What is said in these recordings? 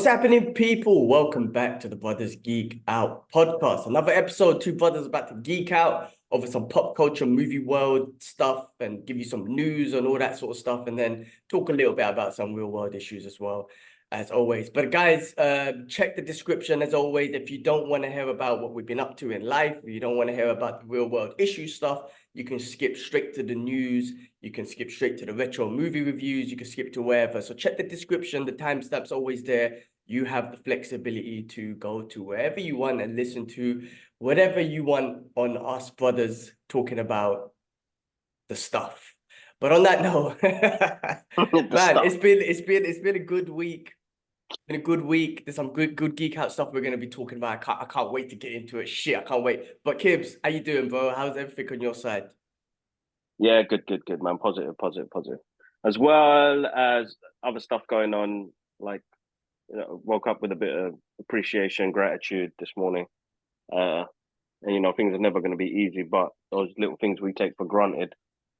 What's happening, people? Welcome back to the Brothers Geek Out podcast. Another episode, two brothers about to geek out over some pop culture, movie world stuff, and give you some news and all that sort of stuff, and then talk a little bit about some real world issues as well, as always. But guys, check the description as always. If you don't want to hear about what we've been up to in life, or you don't want to hear about the real world issue stuff, you can skip straight to the news. You can skip straight to the retro movie reviews. You can skip to wherever. So check the description. The timestamp's always there. You have the flexibility to go to wherever you want and listen to whatever you want on us brothers talking about the stuff. But on that note, man, it's been a good week. It's been a good week. There's some good geek out stuff we're gonna be talking about. I can't wait to get into it. Shit, I can't wait. But Kibbs, how you doing, bro? How's everything on your side? Yeah, good, man. Positive. As well as other stuff going on, like, woke up with a bit of appreciation, gratitude this morning. And things are never going to be easy, but those little things we take for granted,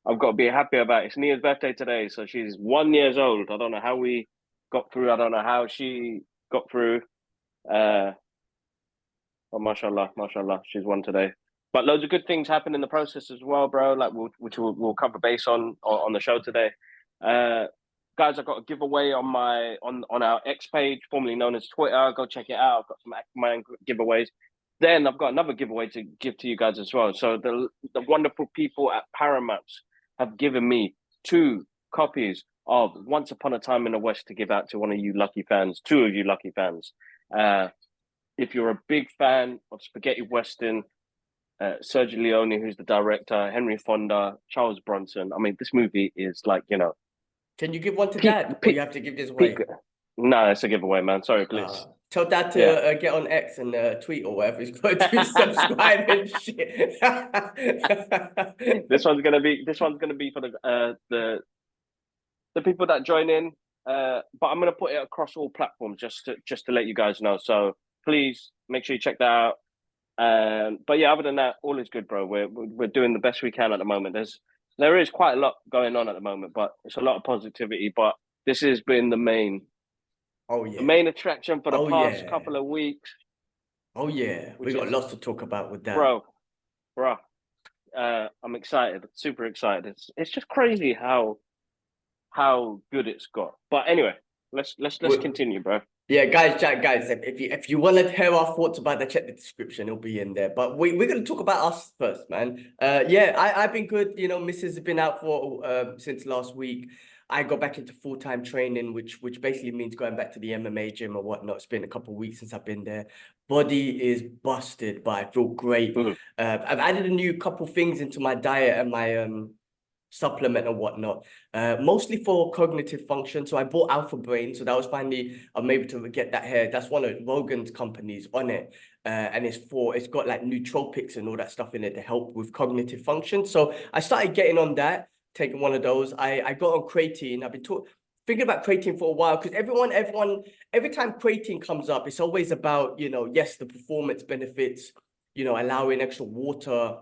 I've got to be happy about. It's Nia's birthday today, so she's 1 year old. I don't know how we got through. I don't know how she got through. But mashallah, she's one today. But loads of good things happen in the process as well, bro. Like which we'll cover base on the show today. Guys, I've got a giveaway on our X page, formerly known as Twitter. Go check it out. I've got some Jackman giveaways. Then I've got another giveaway to give to you guys as well. So the wonderful people at Paramount have given me 2 copies of Once Upon a Time in the West to give out to one of you lucky fans, 2 of you lucky fans. If you're a big fan of spaghetti western, Sergio Leone, who's the director, Henry Fonda, Charles Bronson. I mean, this movie is like, Can you give one to Dad, or you have to give this away? No, it's a giveoame, man. Sorry, please. Tell Dad to get on X and tweet or whatever he's got to subscribe and shit. This one's gonna be for the people that join in. But I'm gonna put it across all platforms just to let you guys know. So please make sure you check that out. But yeah, other than that, all is good, bro. We're doing the best we can at the moment. There is quite a lot going on at the moment, but it's a lot of positivity. But this has been the main attraction for the past couple of weeks. Oh yeah, we got lots to talk about with that, bro. I'm excited, super excited. It's just crazy how good it's got. But anyway, let's continue, bro. Yeah, guys, if you want to hear our thoughts about that, check the description. It'll be in there. But we're going to talk about us first, man. I've been good. Mrs. has been out for since last week. I got back into full-time training, which basically means going back to the MMA gym or whatnot. It's been a couple of weeks since I've been there. Body is busted, but I feel great. I've added a new couple things into my diet and my supplement and whatnot, mostly for cognitive function. So I bought Alpha Brain, so that was finally I'm able to get that here. That's one of Rogan's companies on it, and it's got like nootropics and all that stuff in it to help with cognitive function. So I started getting on that, taking one of those. I got on creatine. I've been thinking about creatine for a while because everyone, every time creatine comes up, it's always about, yes, the performance benefits, allowing extra water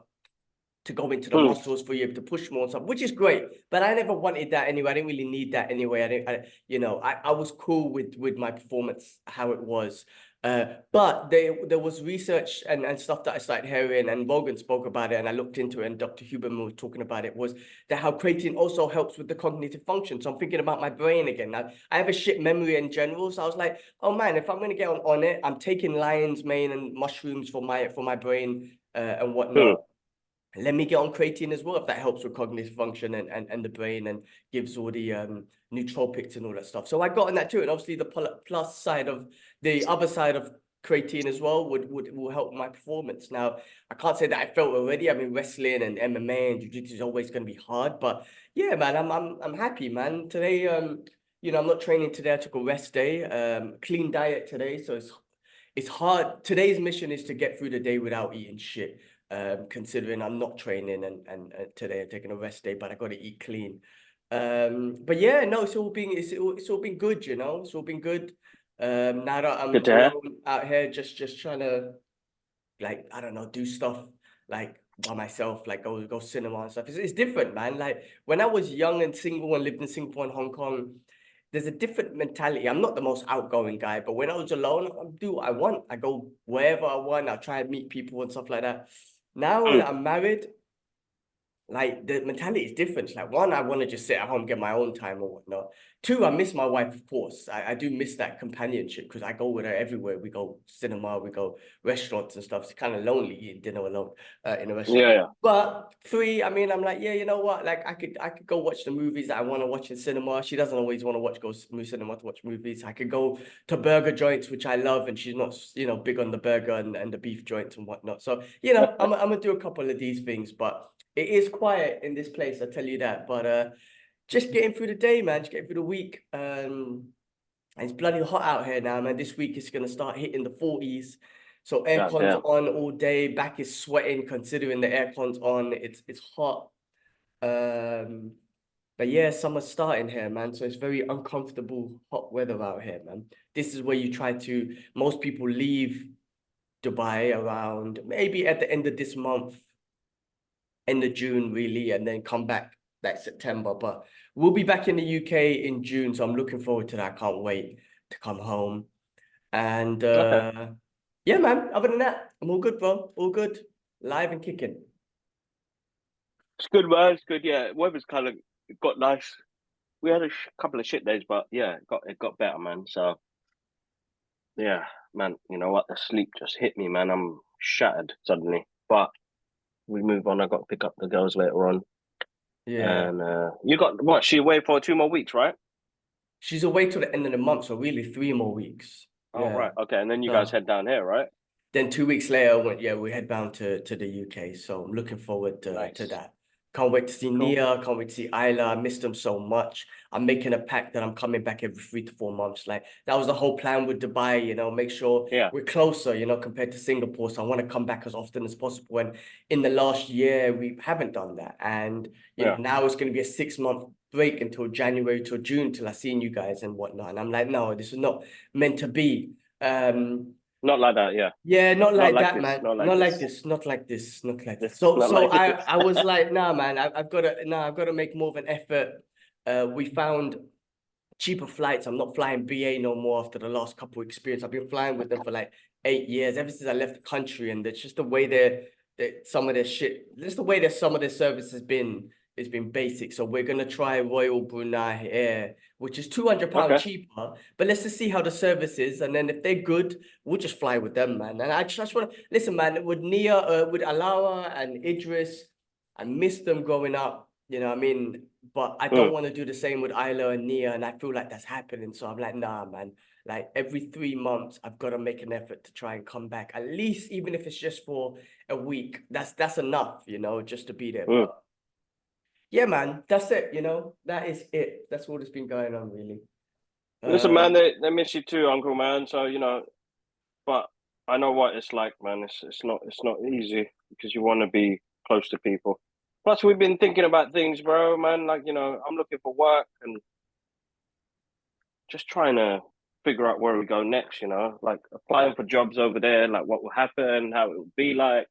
to go into the muscles for you to push more and stuff, which is great. But I never wanted that anyway. I didn't really need that anyway. I was cool with my performance, how it was. But there was research and stuff that I started hearing, and Rogan spoke about it, and I looked into it, and Dr. Huberman was talking about it, was that how creatine also helps with the cognitive function. So I'm thinking about my brain again. Now, I have a shit memory in general, so I was like, oh man, if I'm going to get on it, I'm taking lion's mane and mushrooms for my brain and whatnot. Let me get on creatine as well, if that helps with cognitive function and the brain and gives all the nootropics and all that stuff. So I got on that too. And obviously the other side of creatine as well will help my performance. Now, I can't say that I felt already. I mean, wrestling and MMA and jiu-jitsu is always going to be hard. But yeah, man, I'm happy, man. Today, I'm not training today. I took a rest day, clean diet today. So it's hard. Today's mission is to get through the day without eating shit. Considering I'm not training and today I'm taking a rest day, but I got to eat clean. But yeah, no, it's all been good, It's all been good. Now that I'm alone out here, just trying to, like, I don't know, do stuff like by myself, like go cinema and stuff. It's different, man. Like when I was young and single and lived in Singapore and Hong Kong, there's a different mentality. I'm not the most outgoing guy, but when I was alone, I do what I want. I go wherever I want. I try and meet people and stuff like that. Now that I'm married, like the mentality is different. Like one, I want to just sit at home, get my own time or whatnot. Two, I miss my wife, of course. I do miss that companionship because I go with her everywhere. We go cinema, we go restaurants and stuff. It's kind of lonely eating dinner alone in a restaurant. Yeah, yeah. But three, I mean, I'm like, yeah, you know what? Like I could go watch the movies that I want to watch in cinema. She doesn't always want to go cinema to watch movies. I could go to burger joints, which I love, and she's not, big on the burger and the beef joints and whatnot. So, I'm gonna do a couple of these things, but it is quiet in this place, I tell you that. But just getting through the day, man. Just getting through the week. It's bloody hot out here now, man. This week it's gonna start hitting the 40s. So God aircon's damn. on all day. Back is sweating considering the aircon's on. It's hot. But yeah, summer's starting here, man. So it's very uncomfortable hot weather out here, man. This is where most people leave Dubai around maybe at the end of this month, end of June, really, and then come back that September. But we'll be back in the UK in June, so I'm looking forward to that. I can't wait to come home. And Okay. yeah, man, other than that, I'm all good, bro. All good. Live and kicking. It's good, man. It's good. Yeah, weather's kind of got nice. We had a couple of shit days, but yeah, it got better, man. So yeah, man. You know what? The sleep just hit me, man. I'm shattered suddenly. But we move on. I got to pick up the girls later on, Yeah. and you got what? She away for 2 more weeks, right? She's away till the end of the month, so really 3 more weeks. Oh, Yeah. right. Okay, and then you guys So head down here, right? then 2 weeks later, we head down to the UK. So I'm looking forward to Nice. that. Can't wait to see Cool. Nia. Can't wait to see Isla. I missed them so much. I'm making a pact that I'm coming back every 3 to 4 months. Like that was the whole plan with Dubai. Make sure Yeah. we're closer. Compared to Singapore. So I want to come back as often as possible. And in the last year, we haven't done that. And Yeah. now it's going to be a 6 month break until January to June till I see you guys and whatnot. And I'm like, no, this is not meant to be. Not like that. Yeah. Yeah, not Not like like that, this. man. Not like Not like this. this. Not like this. Not like this. This. So, Not so like I, this. I was like, nah, man. I've got to make more of an effort. We found cheaper flights. I'm not flying BA no more after the last couple experience. I've been flying with them for like 8 years, ever since I left the country, and it's just the way some of their shit. Just the way that some of their service has been. It's been basic. So we're gonna try Royal Brunei Air, which is £200 Okay. cheaper. But let's just see how the service is, and then if they're good, we'll just fly with them, man. And I just want to listen, man. With Nia, with Alawa and Idris, I missed them growing up. You know what I mean? But I don't want to do the same with Isla and Nia, and I feel like that's happening. So I'm like, nah, man. Like every 3 months, I've got to make an effort to try and come back. At least, even if it's just for a week, that's enough, just to be there. Mm. But yeah, man, that's it. That is it. That's all that's been going on, really. Listen, man, Um, they miss you too, Uncle Man. So but I know what it's like, man. It's not easy because you want to be close to people. Plus, we've been thinking about things, bro, man. Like I'm looking for work and just trying to figure out where we go next. Like applying for jobs over there, like what will happen, how it will be like.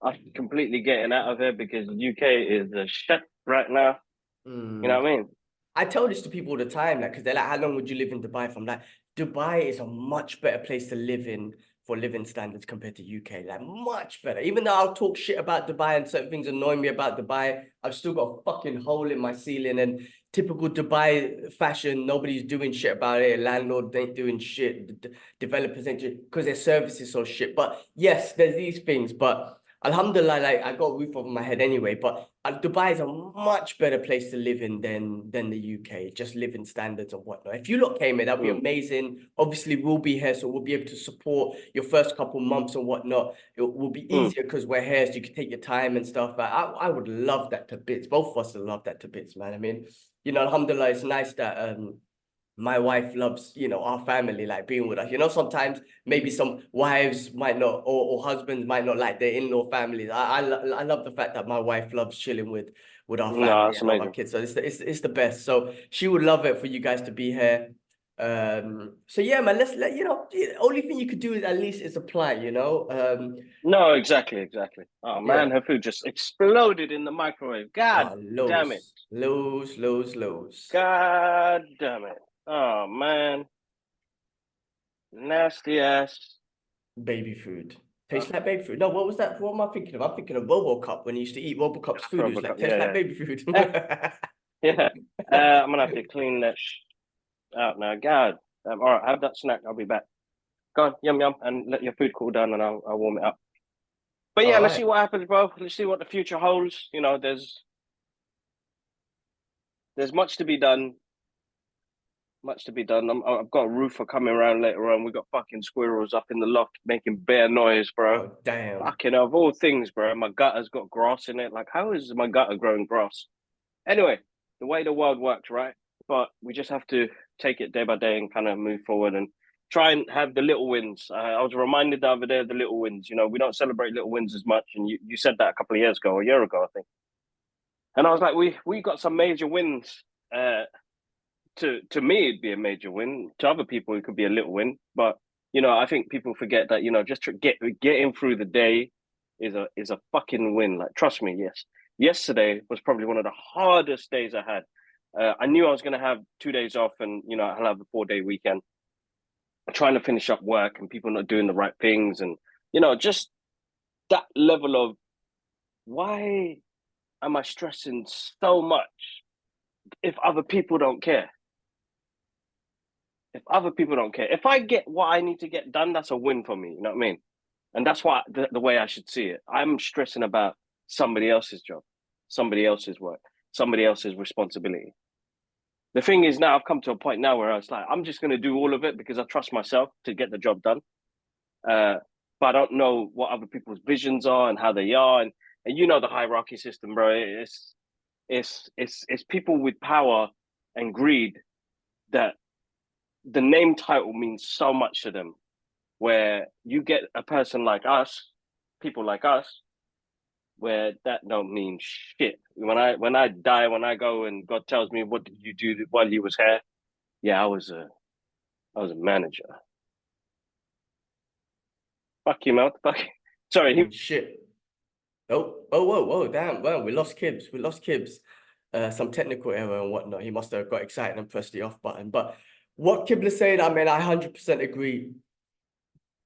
I'm completely getting out of here because UK is a shit right now. You know mm, what I mean? I tell this to people all the time, like, because they're like, how long would you live in Dubai for? I'm like, Dubai is a much better place to live in for living standards compared to UK. Like, much better. Even though I'll talk shit about Dubai and certain things annoy me about Dubai, I've still got a fucking hole in my ceiling. And typical Dubai fashion, nobody's doing shit about it. Landlord ain't doing shit. Developers ain't doing, because their service is so shit. But yes, there's these things. But Alhamdulillah, like I got a roof over my head anyway, but Dubai is a much better place to live in than the UK, just living standards and whatnot. If you lot came here, that'd be Mm, amazing. Obviously, we'll be here, so we'll be able to support your first couple months and whatnot. It will be mm. easier because we're here, so you can take your time and stuff. I would love that to bits. Both of us would love that to bits, man. I mean, Alhamdulillah, it's nice that my wife loves, our family, like being with us. Sometimes maybe some wives might not, or husbands might not like their in-law families. I love the fact that my wife loves chilling with our No, family that's and all our amazing. kids. So it's the best. So she would love it for you guys to be here. So yeah, man, let's let the only thing you could do is at least is apply. No, exactly. Oh man, Yeah. her food just exploded in the microwave. God damn it. Lows. God damn it. Oh man, nasty ass. Baby food. Uh, Tastes like baby food. No, what was that? What am I thinking of? I'm thinking of RoboCop when he used to eat RoboCop's food. It was like, Robocop, tastes like yeah, baby food. yeah. Yeah. I'm gonna have to clean that out now. God. All right, have that snack. I'll be back. Go on, yum yum, and let your food cool down, and I'll warm it up. But All yeah, let's right. see what happens, bro. Let's see what the future holds. You know, there's much to be done. Much to be done. I've got a roofer coming around later on. We got fucking squirrels up in the loft making bare noise, bro. Oh, damn. Fucking of all things, bro. My gutter's got grass in it. Like, how is my gutter growing grass? Anyway, the way the world works, right? But we just have to take it day by day and kind of move forward and try and have the little wins. I was reminded the other day of the little wins. You know, we don't celebrate little wins as much. And you said that a couple of years ago, a year ago, I think. And I was like, we got some major wins. To me, it'd be a major win. To other people, it could be a little win. But you know, I think people forget that just to getting through the day is a fucking win. Like, trust me, yes. Yesterday was probably one of the hardest days I had. I knew I was going to have 2 days off, and I'll have a 4-day weekend. Trying to finish up work and people not doing the right things, and just that level of why am I stressing so much if other people don't care? If other people don't care, if I get what I need to get done, that's a win for me. You know what I mean? And that's why the way I should see it. I'm stressing about somebody else's job, somebody else's work, somebody else's responsibility. The thing is, now I've come to a point now where I was like, I'm just going to do all of it because I trust myself to get the job done. But I don't know what other people's visions are and how they are, and the hierarchy system, bro. It's people with power and greed that the name title means so much to them. Where you get a person like us, people like us, where that don't mean shit. When I die, when I go and God tells me what did you do while you was here? Yeah, I was a manager. Fuck you, mouth. Fuck. Sorry. Shit. Oh, whoa, damn. Well, we lost Kibbs. We lost Kibbs. Some technical error and whatnot. He must have got excited and pressed the off button. But what Kibble is saying, I mean, I 100% agree.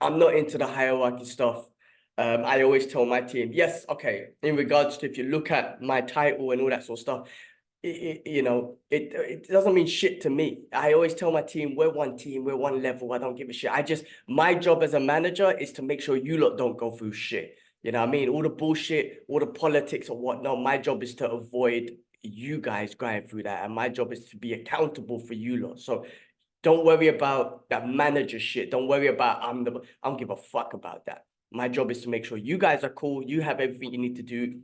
I'm not into the hierarchy stuff. I always tell my team, yes, okay, in regards to if you look at my title and all that sort of stuff, it doesn't mean shit to me. I always tell my team, we're one team, we're one level. I don't give a shit. My job as a manager is to make sure you lot don't go through shit. You know what I mean? All the bullshit, all the politics or whatnot. My job is to avoid you guys going through that. And my job is to be accountable for you lot. So don't worry about that manager shit. Don't worry about I don't give a fuck about that. My job is to make sure you guys are cool. You have everything you need to do.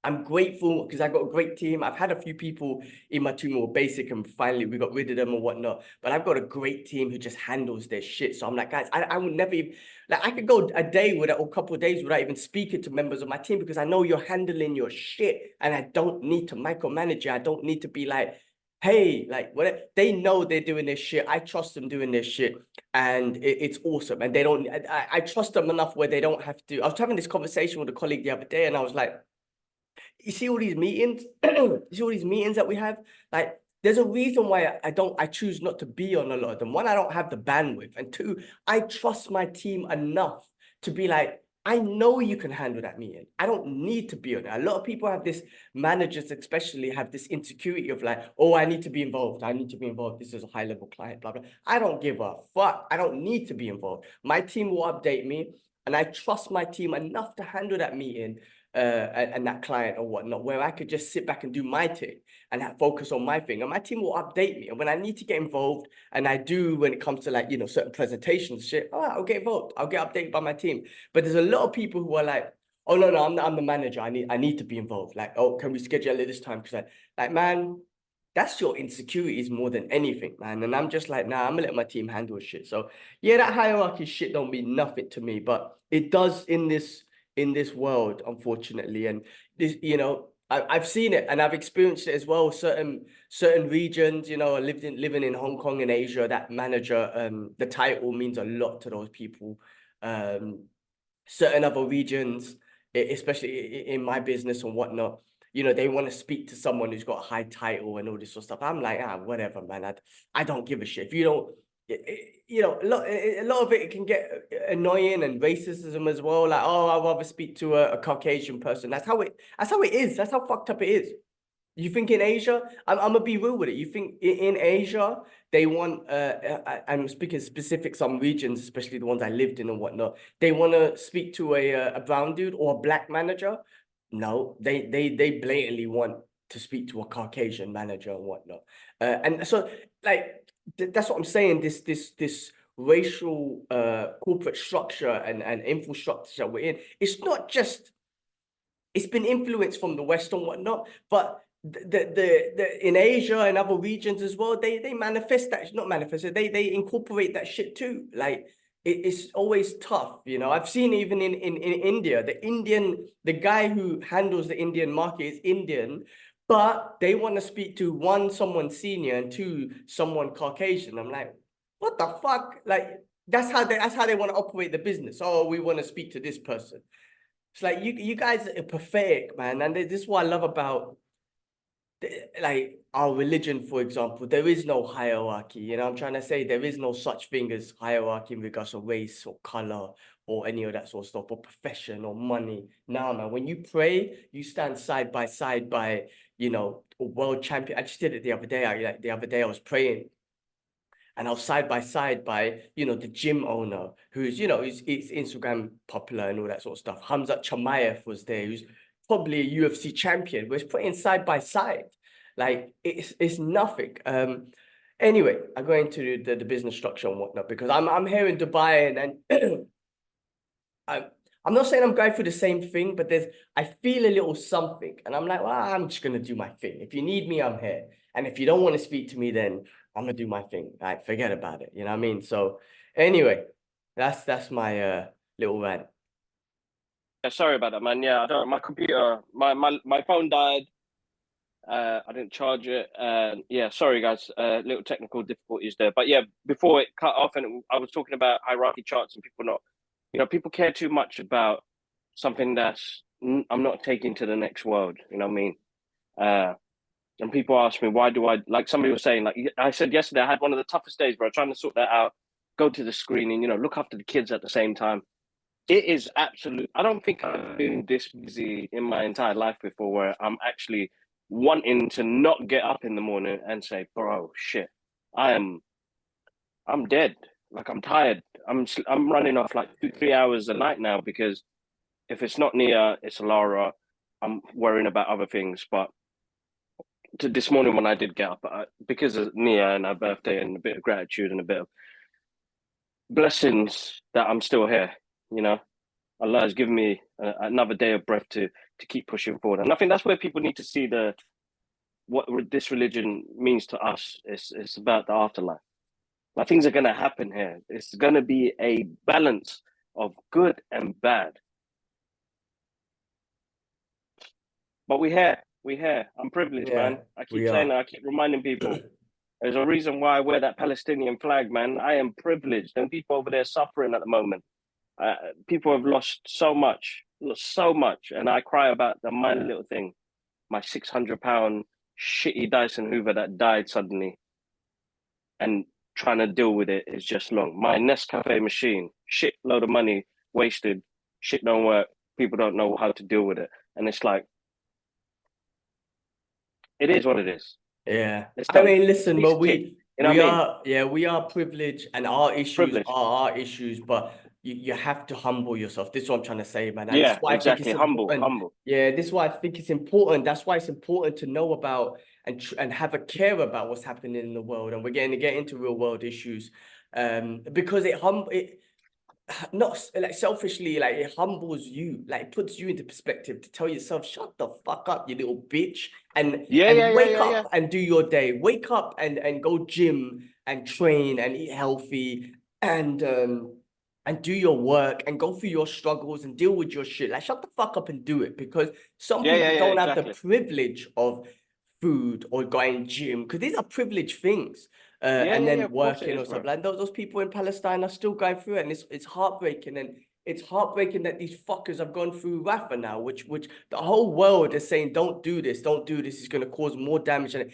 I'm grateful because I got a great team. I've had a few people in my team who were basic and finally we got rid of them and whatnot. But I've got a great team who just handles their shit. So I'm like, guys, I would never even, like, I could go a day without, or a couple of days without even speaking to members of my team because I know you're handling your shit and I don't need to micromanage you. I don't need to be like, hey, like, what they know they're doing this shit. I trust them doing this shit, and it's awesome. And they don't, I trust them enough where they don't have to. I was having this conversation with a colleague the other day, and I was like, you see all these meetings, you see all these meetings that we have, like, there's a reason why I choose not to be on a lot of them. One, I don't have the bandwidth, and two, I trust my team enough to be like, I know you can handle that meeting. I don't need to be on it. A lot of people have this, managers especially have this insecurity of like, oh, I need to be involved. I need to be involved. This is a high level client, blah, blah. I don't give a fuck. I don't need to be involved. My team will update me, and I trust my team enough to handle that meeting and that client or whatnot, where I could just sit back and do my thing and focus on my thing. And my team will update me. And when I need to get involved, and I do when it comes to like, certain presentations, shit, all right, I'll get involved. I'll get updated by my team. But there's a lot of people who are like, oh, no, I'm the manager. I need to be involved. Like, oh, can we schedule it this time? Because like, man, that's your insecurities more than anything, man. And I'm just like, nah, I'm gonna let my team handle shit. So yeah, that hierarchy shit don't mean nothing to me, but it does in this world, unfortunately. And this, I've seen it and I've experienced it as well. Certain regions, living in Hong Kong and Asia, that manager, the title means a lot to those people. Certain other regions, especially in my business and whatnot, you know, they want to speak to someone who's got a high title and all this sort of stuff. I'm like, whatever, man. I don't give a shit. If you don't, you know, a lot of it can get annoying, and racism as well. Like, oh, I'd rather speak to a Caucasian person. That's how it is. That's how fucked up it is. You think in Asia, I'm gonna be real with it. You think in Asia they want I'm speaking specific some regions, especially the ones I lived in and whatnot. They want to speak to a brown dude or a black manager. No, they blatantly want to speak to a Caucasian manager and whatnot. And so like that's what I'm saying. This racial corporate structure and infrastructure we're in. It's not just. It's been influenced from the West and whatnot, but the in Asia and other regions as well, they manifest that, not manifest it, they incorporate that shit too. Like it's always tough, you know. I've seen even in India, the guy who handles the Indian market is Indian, but they want to speak to someone senior and someone Caucasian. I'm like, what the fuck? Like that's how they want to operate the business. Oh, we want to speak to this person. It's like you guys are pathetic, man. And this is what I love about like our religion, for example. There is no hierarchy. You know, I'm trying to say there is no such thing as hierarchy in regards to race or color or any of that sort of stuff, or profession or money. Nah, man. When you pray, you stand side by side by, you know, a world champion. I just did it the other day. I was praying. And I was side by side by, you know, the gym owner who's, you know, he's Instagram popular and all that sort of stuff. Hamzat Chimaev was there, who's probably a UFC champion. We're putting side by side. Like it's nothing. Anyway, I go into the business structure and whatnot because I'm here in Dubai and I'm not saying I'm going through the same thing, but I feel a little something, and I'm like, well, I'm just gonna do my thing. If you need me, I'm here, and if you don't want to speak to me, then I'm gonna do my thing. Like, forget about it. You know what I mean? So, anyway, that's my little rant. Yeah, sorry about that, man. Yeah, I don't. My computer, my phone died. I didn't charge it. Yeah, sorry guys. Little technical difficulties there. But yeah, before it cut off, and I was talking about hierarchy charts and people not, you know, people care too much about something that's I'm not taking to the next world. You know what I mean? And people ask me, why do I, like somebody was saying, like I said yesterday, I had one of the toughest days, bro, trying to sort that out, go to the screening, you know, look after the kids at the same time. It is absolute. I don't think I've been this busy in my entire life before where I'm actually wanting to not get up in the morning and say, bro, shit, I'm dead. Like I'm tired. I'm running off like 2-3 hours a night now because if it's not Nia, it's Laura. I'm worrying about other things. But this morning when I did get up, because of Nia and her birthday and a bit of gratitude and a bit of blessings that I'm still here, you know. Allah has given me another day of breath to keep pushing forward. And I think that's where people need to see what this religion means to us. It's about the afterlife. Like things are going to happen here. It's going to be a balance of good and bad. But we're here. I'm privileged, man. I keep saying that. I keep reminding people. There's a reason why I wear that Palestinian flag, man. I am privileged. And people over there suffering at the moment. People have lost so much. And I cry about the minor little thing. My 600-pound shitty Dyson Hoover that died suddenly. And trying to deal with it is just long. My Nescafe machine, shit load of money wasted. Shit don't work. People don't know how to deal with it. And it's like, it is what it is. Yeah. I mean, listen, but we are privileged, and our issues are our issues, but you have to humble yourself. This is what I'm trying to say, man. And yeah, exactly. Humble. Yeah, this is why I think it's important. That's why it's important to know about and have a care about what's happening in the world. And we're going to get into real world issues, because it not like selfishly, like it humbles you, like it puts you into perspective to tell yourself, shut the fuck up, you little bitch, and wake up and do your day. Wake up and go gym and train and eat healthy and do your work and go through your struggles and deal with your shit. Like shut the fuck up and do it, because some people don't have the privilege of food or going gym, because these are privileged things. And then working or something. Like those people in Palestine are still going through it, and it's heartbreaking, and it's heartbreaking that these fuckers have gone through Rafa now, which the whole world is saying, don't do this, it's going to cause more damage. And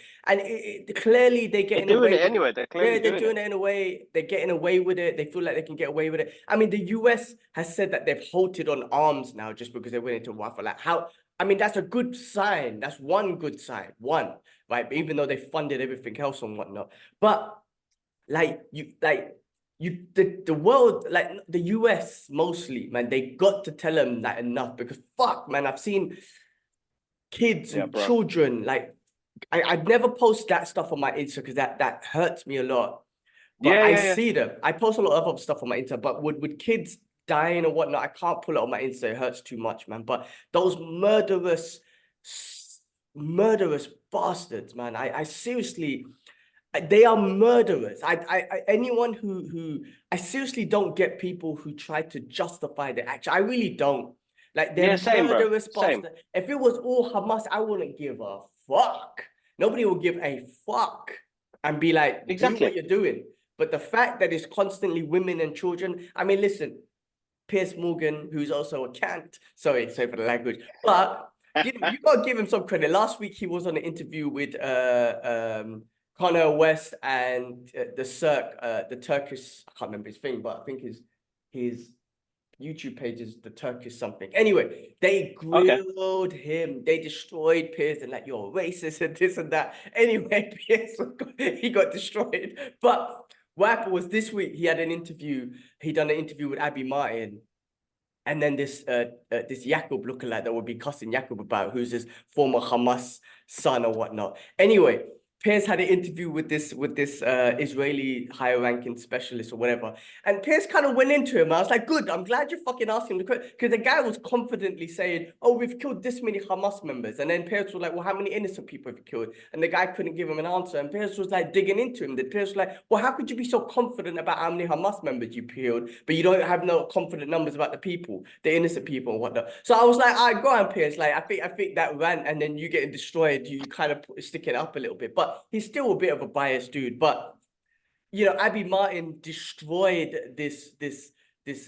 clearly they're getting They're doing away it with anyway. They're clearly they're doing doing it in a way, they're getting away with it. They feel like they can get away with it. I mean, the US has said that they've halted on arms now just because they went into Rafa. Like how, I mean, that's a good sign. That's one good sign, right? But even though they funded everything else and whatnot. But the world, like the US mostly, man, they got to tell them that enough because fuck, man, I've seen kids and bro. children, like I'd never post that stuff on my Insta because that hurts me a lot. But I see them. I post a lot of other stuff on my Insta, but with kids dying or whatnot, I can't pull it on my Insta. It hurts too much, man. But those murderous bastards, man. I seriously, they are murderers. Anyone who I seriously don't get people who try to justify the action. I really don't. Like they're murderous bastards. If it was all Hamas, I wouldn't give a fuck. Nobody will give a fuck and be like, do what you're doing. But the fact that it's constantly women and children, I mean, listen, Piers Morgan, who's also a cant, sorry for the language, but you gotta give him some credit. Last week he was on an interview with Connor West and the Turkish, I can't remember his thing, but I think his YouTube page is the Turkish something. Anyway, they grilled him. They destroyed Piers and like, you're racist and this and that. Anyway, Piers, he got destroyed. But what happened was this week he had an interview. He done an interview with Abby Martin. And then this Yaqub lookalike that would be cussing Yaqub about, who's his former Hamas son or whatnot. Anyway, Piers had an interview with this Israeli higher ranking specialist or whatever. And Piers kind of went into him. I was like, good, I'm glad you're fucking asking the question. Because the guy was confidently saying, oh, we've killed this many Hamas members. And then Piers was like, well, how many innocent people have you killed? And the guy couldn't give him an answer. And Piers was like digging into him. The Piers was like, well, how could you be so confident about how many Hamas members you killed, but you don't have no confident numbers about the people, the innocent people and whatnot? So I was like, all right, go on, Piers. Like, I think that rant and then you getting destroyed, you kind of stick it up a little bit. But he's still a bit of a biased dude. But you know, Abby Martin destroyed this.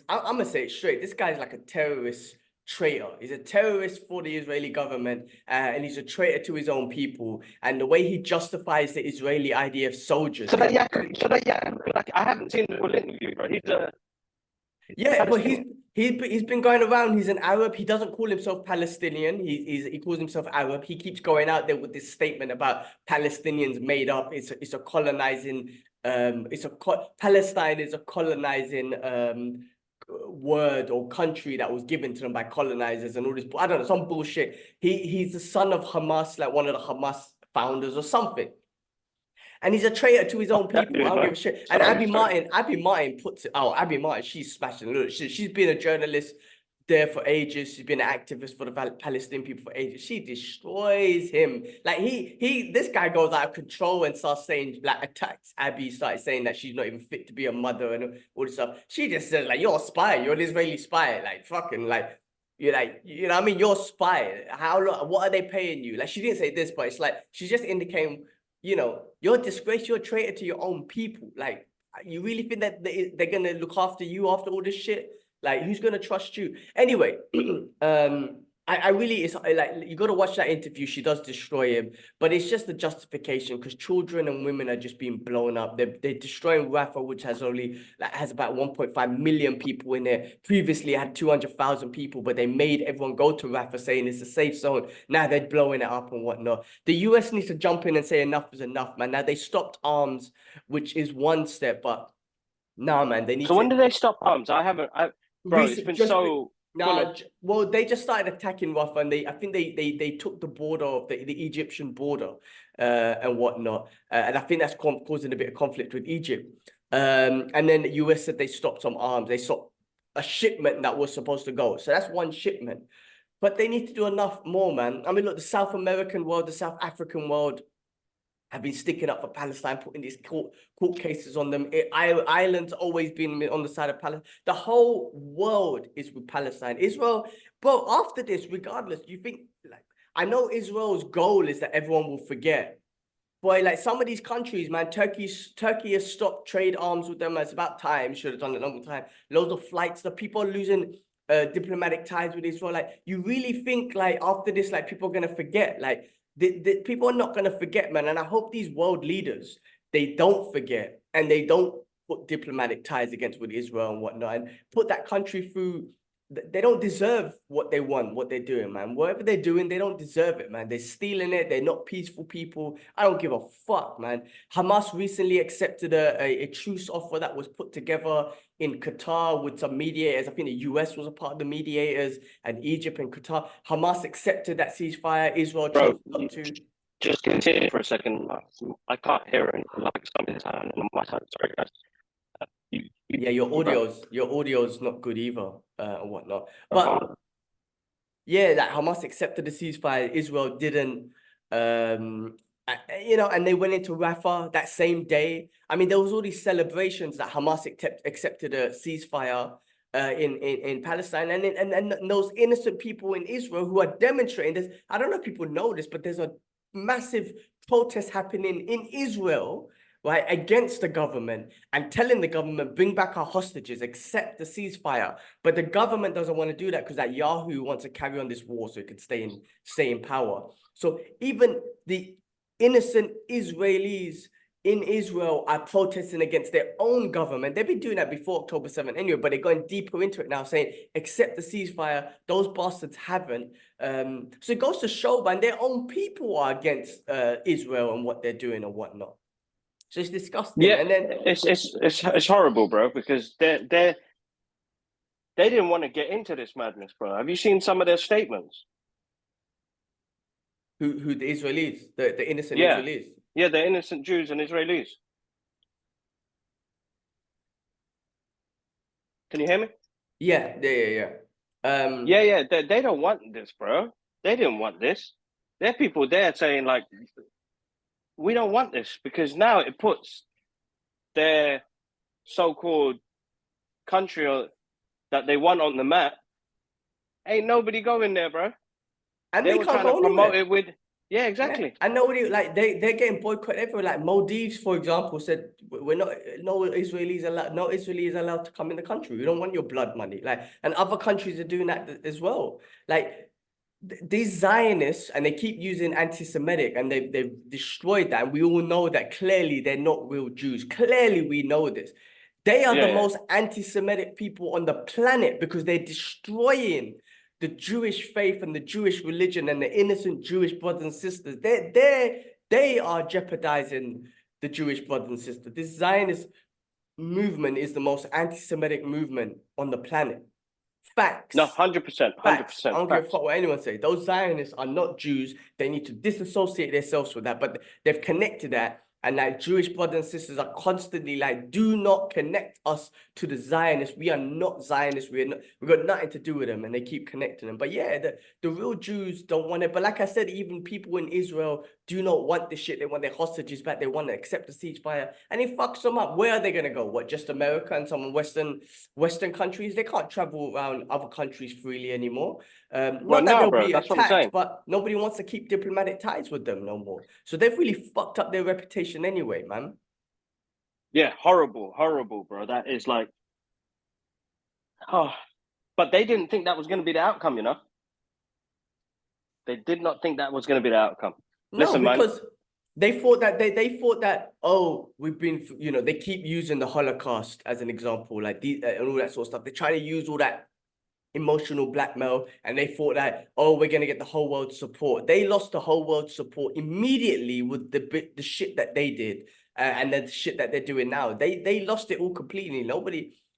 I'm gonna say it straight. This guy's like a terrorist traitor. He's a terrorist for the Israeli government, and he's a traitor to his own people. And the way he justifies the Israeli IDF soldiers. Like, I haven't seen the full interview, bro. But he's been going around. He's an Arab. He doesn't call himself Palestinian. He calls himself Arab. He keeps going out there with this statement about Palestinians made up. It's a colonizing. Palestine is a colonizing word or country that was given to them by colonizers and all this. I don't know, some bullshit. He's the son of Hamas, like one of the Hamas founders or something. And he's a traitor to his own people. I don't give a shit. And Abby Martin puts it out. Abby Martin, she's smashing. Look, she's been a journalist there for ages. She's been an activist for the Palestinian people for ages. She destroys him. Like this guy goes out of control and starts saying, like, attacks Abby, started saying that she's not even fit to be a mother and all this stuff. She just says, like, you're a spy. You're an Israeli spy. Like, fucking, like, you're like, you know what I mean? You're a spy. What are they paying you? Like, she didn't say this, but it's like, she's just indicating, you know, you're a disgrace, you're a traitor to your own people. Like, you really think that they're going to look after you after all this shit? Like, who's going to trust you? Anyway, I really, it's like, you got to watch that interview. She does destroy him, but it's just the justification because children and women are just being blown up. They're destroying Rafah, which has only, like, has about 1.5 million people in there. Previously, it had 200,000 people, but they made everyone go to Rafah saying it's a safe zone. Now they're blowing it up and whatnot. The US needs to jump in and say enough is enough, man. Now they stopped arms, which is one step, but nah, man, they need to. So when did they stop arms? Bro, it's been so. Well, they just started attacking Rafah, and I think they took the border of the Egyptian border and whatnot, and I think that's causing a bit of conflict with Egypt. And then the US said they stopped some arms. They stopped a shipment that was supposed to go. So that's one shipment, but they need to do enough more, man. I mean, look, the South American world, the South African world have been sticking up for Palestine, putting these court cases on them. Ireland's always been on the side of Palestine. The whole world is with Palestine. Israel, bro, after this, regardless, you think, like, I know Israel's goal is that everyone will forget. boy, like some of these countries, man, Turkey has stopped trade arms with them. It's about time. Should have done it a long time. Loads of flights. The people are losing diplomatic ties with Israel. Like, you really think like after this, like people are gonna forget? Like, the people are not gonna forget, man. And I hope these world leaders, they don't forget and they don't put diplomatic ties against with Israel and whatnot, and put that country through. They don't deserve what they want, what they're doing, man. Whatever they're doing, they don't deserve it, man. They're stealing it. They're not peaceful people. I don't give a fuck, man. Hamas recently accepted a truce offer that was put together in Qatar with some mediators. I think the US was a part of the mediators, and Egypt and Qatar. Hamas accepted that ceasefire. Israel chose not to. Just continue for a second. I can't hear it. Like something's happening on my side. Sorry, guys. Yeah, your audio's not good either, and whatnot. But yeah, that Hamas accepted the ceasefire. Israel didn't, you know, and they went into Rafah that same day. I mean, there was all these celebrations that Hamas accepted a ceasefire in Palestine, and those innocent people in Israel who are demonstrating this. I don't know if people know this, but there's a massive protest happening in Israel, right, against the government and telling the government, bring back our hostages, accept the ceasefire. But the government doesn't want to do that because that Yahoo wants to carry on this war so it can stay in power. So even the innocent Israelis in Israel are protesting against their own government. They've been doing that before October 7th anyway, but they're going deeper into it now, saying, accept the ceasefire. Those bastards haven't. So it goes to show, man, their own people are against Israel and what they're doing and whatnot. So it's disgusting. Yeah, and then it's horrible, bro, because they didn't want to get into this madness, bro. Have you seen some of their statements? Who the Israelis, the innocent Israelis? Yeah, the innocent Jews and Israelis. Can you hear me? Yeah. They don't want this, bro. They didn't want this. There are people there saying like, we don't want this because now it puts their so-called country that they want on the map. Ain't nobody going there, bro. And they they were can't trying go to promote anywhere. it with, yeah, exactly. Yeah. And nobody, like, they're getting boycotted everywhere. Like Maldives, for example, said no Israelis allowed to come in the country. We don't want your blood money. Like, and other countries are doing that as well. Like, these Zionists, and they keep using anti-Semitic, and they've destroyed that. And we all know that clearly they're not real Jews. Clearly, we know this. They are the most anti-Semitic people on the planet because they're destroying the Jewish faith and the Jewish religion and the innocent Jewish brothers and sisters. They are jeopardizing the Jewish brothers and sisters. This Zionist movement is the most anti-Semitic movement on the planet. Facts. No, 100%, 100%. I don't give a fuck what anyone say. Those Zionists are not Jews. They need to disassociate themselves with that. But they've connected that. And like Jewish brothers and sisters are constantly like, do not connect us to the Zionists. We are not Zionists. We've got nothing to do with them. And they keep connecting them. But yeah, the real Jews don't want it. But like I said, even people in Israel do not want this shit. They want their hostages back. They want to accept the ceasefire. And it fucks them up. Where are they going to go? What, just America and some Western countries? They can't travel around other countries freely anymore. Not that they'll be attacked, but nobody wants to keep diplomatic ties with them no more. So they've really fucked up their reputation anyway, man. Yeah, horrible, bro. That is like, but they didn't think that was going to be the outcome, you know? They did not think that was going to be the outcome. No, listen, because man. they thought that, oh, we've been, you know, they keep using the Holocaust as an example, like these and all that sort of stuff. They're trying to use all that emotional blackmail, and they thought that, oh, we're gonna get the whole world's support. They lost the whole world's support immediately with the shit that they did, and the shit that they're doing now. They lost it all completely.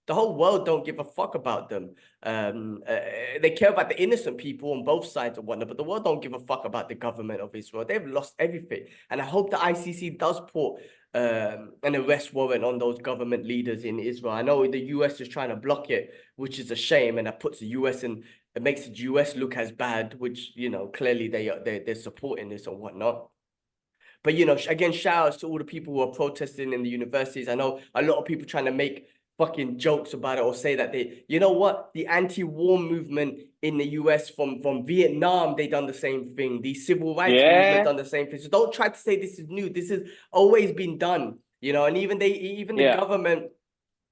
The whole world don't give a fuck about them. They care about the innocent people on both sides and whatnot, but the world don't give a fuck about the government of Israel. They've lost everything, and I hope the ICC does put an arrest warrant on those government leaders in Israel. I know the US is trying to block it, which is a shame, and that puts the US in, it makes the US look as bad, which, you know, clearly they're supporting this and whatnot. But, you know, again, shout outs to all the people who are protesting in the universities. I know a lot of people trying to make fucking jokes about it or say that you know what, the anti-war movement in the US from Vietnam, they done the same thing. The civil rights movement done the same thing. So don't try to say this is new. This has always been done, you know. And even the government,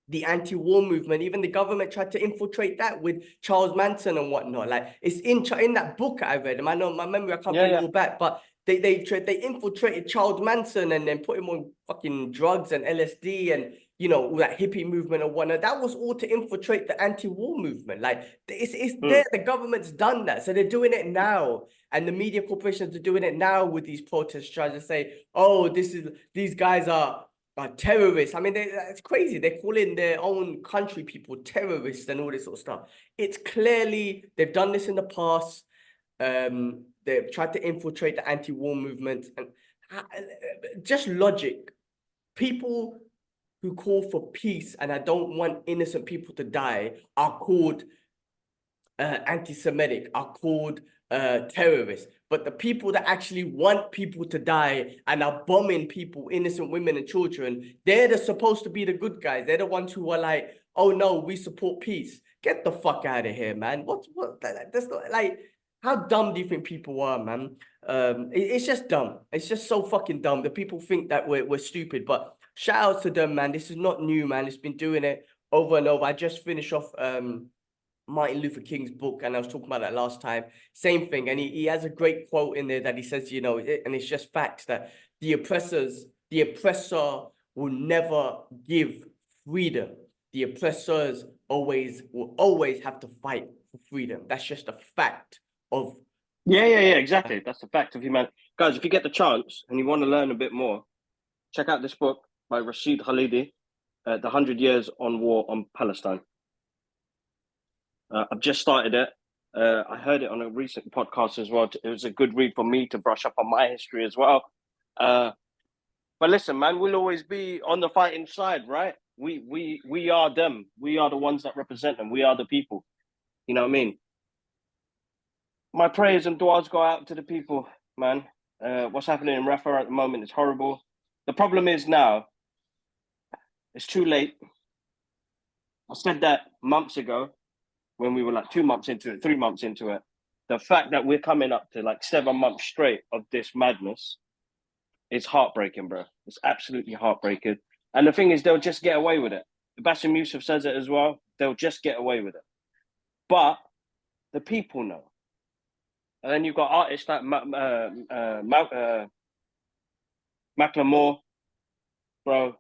the anti-war movement, even the government tried to infiltrate that with Charles Manson and whatnot. Like it's in that book I read. And I know my memory, I can't bring it all back, but they infiltrated Charles Manson and then put him on fucking drugs and LSD and, you know, all that hippie movement and whatnot. That was all to infiltrate the anti-war movement. Like it's there. The government's done that, so they're doing it now, and the media corporations are doing it now with these protests, trying to say, oh, these guys are terrorists. I mean, it's crazy. They're calling their own country people terrorists and all this sort of stuff. It's clearly they've done this in the past. They've tried to infiltrate the anti-war movement, and just logic. People who call for peace and I don't want innocent people to die are called anti-Semitic, are called terrorists. But the people that actually want people to die and are bombing people, innocent women and children, they're supposed to be the good guys. They're the ones who are like, oh no, we support peace. Get the fuck out of here, man. That's not like, how dumb do you think people are, man? It's just dumb. It's just so fucking dumb. The people think that we're stupid, but shout out to them, man. This is not new, man. It's been doing it over and over. I just finished off Martin Luther King's book, and I was talking about that last time. Same thing, and he has a great quote in there that he says, you know, and it's just facts, that the oppressor will never give freedom. The oppressors will always have to fight for freedom. That's just a fact of. Yeah, exactly. That's the fact of humanity. Guys, if you get the chance and you want to learn a bit more, check out this book by Rashid Khalidi, The 100 Years on War on Palestine. I've just started it. I heard it on a recent podcast as well. It was a good read for me to brush up on my history as well. But listen, man, we'll always be on the fighting side, right? We are them. We are the ones that represent them. We are the people. You know what I mean? My prayers and du'as go out to the people, man. What's happening in Rafah at the moment is horrible. The problem is now, it's too late. I said that months ago when we were like 2 months into it, 3 months into it. The fact that we're coming up to like 7 months straight of this madness is heartbreaking, bro. It's absolutely heartbreaking. And the thing is, they'll just get away with it. Bassem Youssef says it as well. They'll just get away with it. But the people know. And then you've got artists like Macklemore, bro.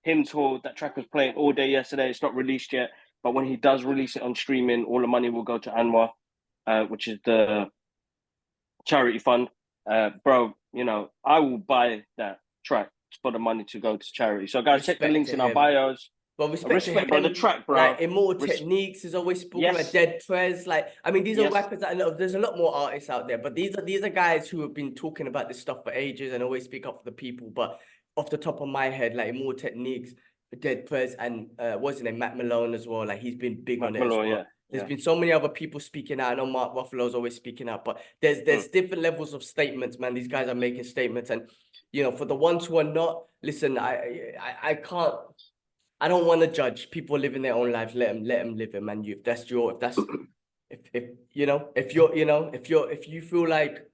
Hymns Hall, that track was playing all day yesterday. It's not released yet. But when he does release it on streaming, all the money will go to Anwar, which is the charity fund. Bro, you know, I will buy that track for the money to go to charity. So guys, check the links in our bios. Well, respect bro, the track, bro. Like Immortal Techniques is always spoken about, Dead Prez. Like, I mean, these are rappers that I know. There's a lot more artists out there, but these are guys who have been talking about this stuff for ages and always speak up for the people. But off the top of my head, like Immortal Techniques, Dead Prez, and what's his name, Matt Malone as well. Like, he's been big on it as well. There's been so many other people speaking out. I know Mark Ruffalo's always speaking out, but there's different levels of statements, man. These guys are making statements, and you know, for the ones who are not, listen, I can't. I don't want to judge people living their own lives. Let them live it, man. If you feel like,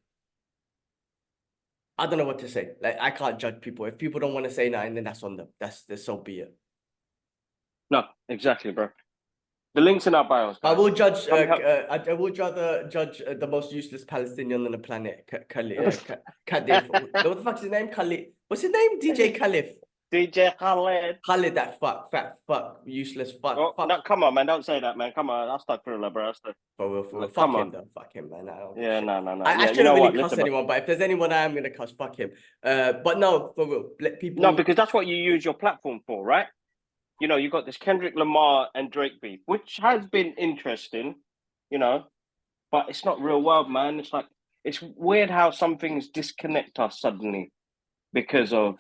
I don't know what to say. Like, I can't judge people. If people don't want to say nothing, then that's on them. That's so be it. No, exactly, bro. The links in our bios. Guys. I will judge. I would rather judge the most useless Palestinian on the planet, Khalif. What the fuck's his name? Khalif. What's his name? DJ Khalif. DJ Khaled. Khalid, that fat fuck, useless fuck. Oh, fuck. No, come on, man. Don't say that, man. Come on. I'll start Thriller, bro. For real. Fuck him, though. Fuck him, man. Yeah, no. I shouldn't really cuss anyone, but if there's anyone I am going to cuss, fuck him. But no, for real. Let people... No, because that's what you use your platform for, right? You know, you got this Kendrick Lamar and Drake beef, which has been interesting, you know, but it's not real world, man. It's like, it's weird how some things disconnect us suddenly because of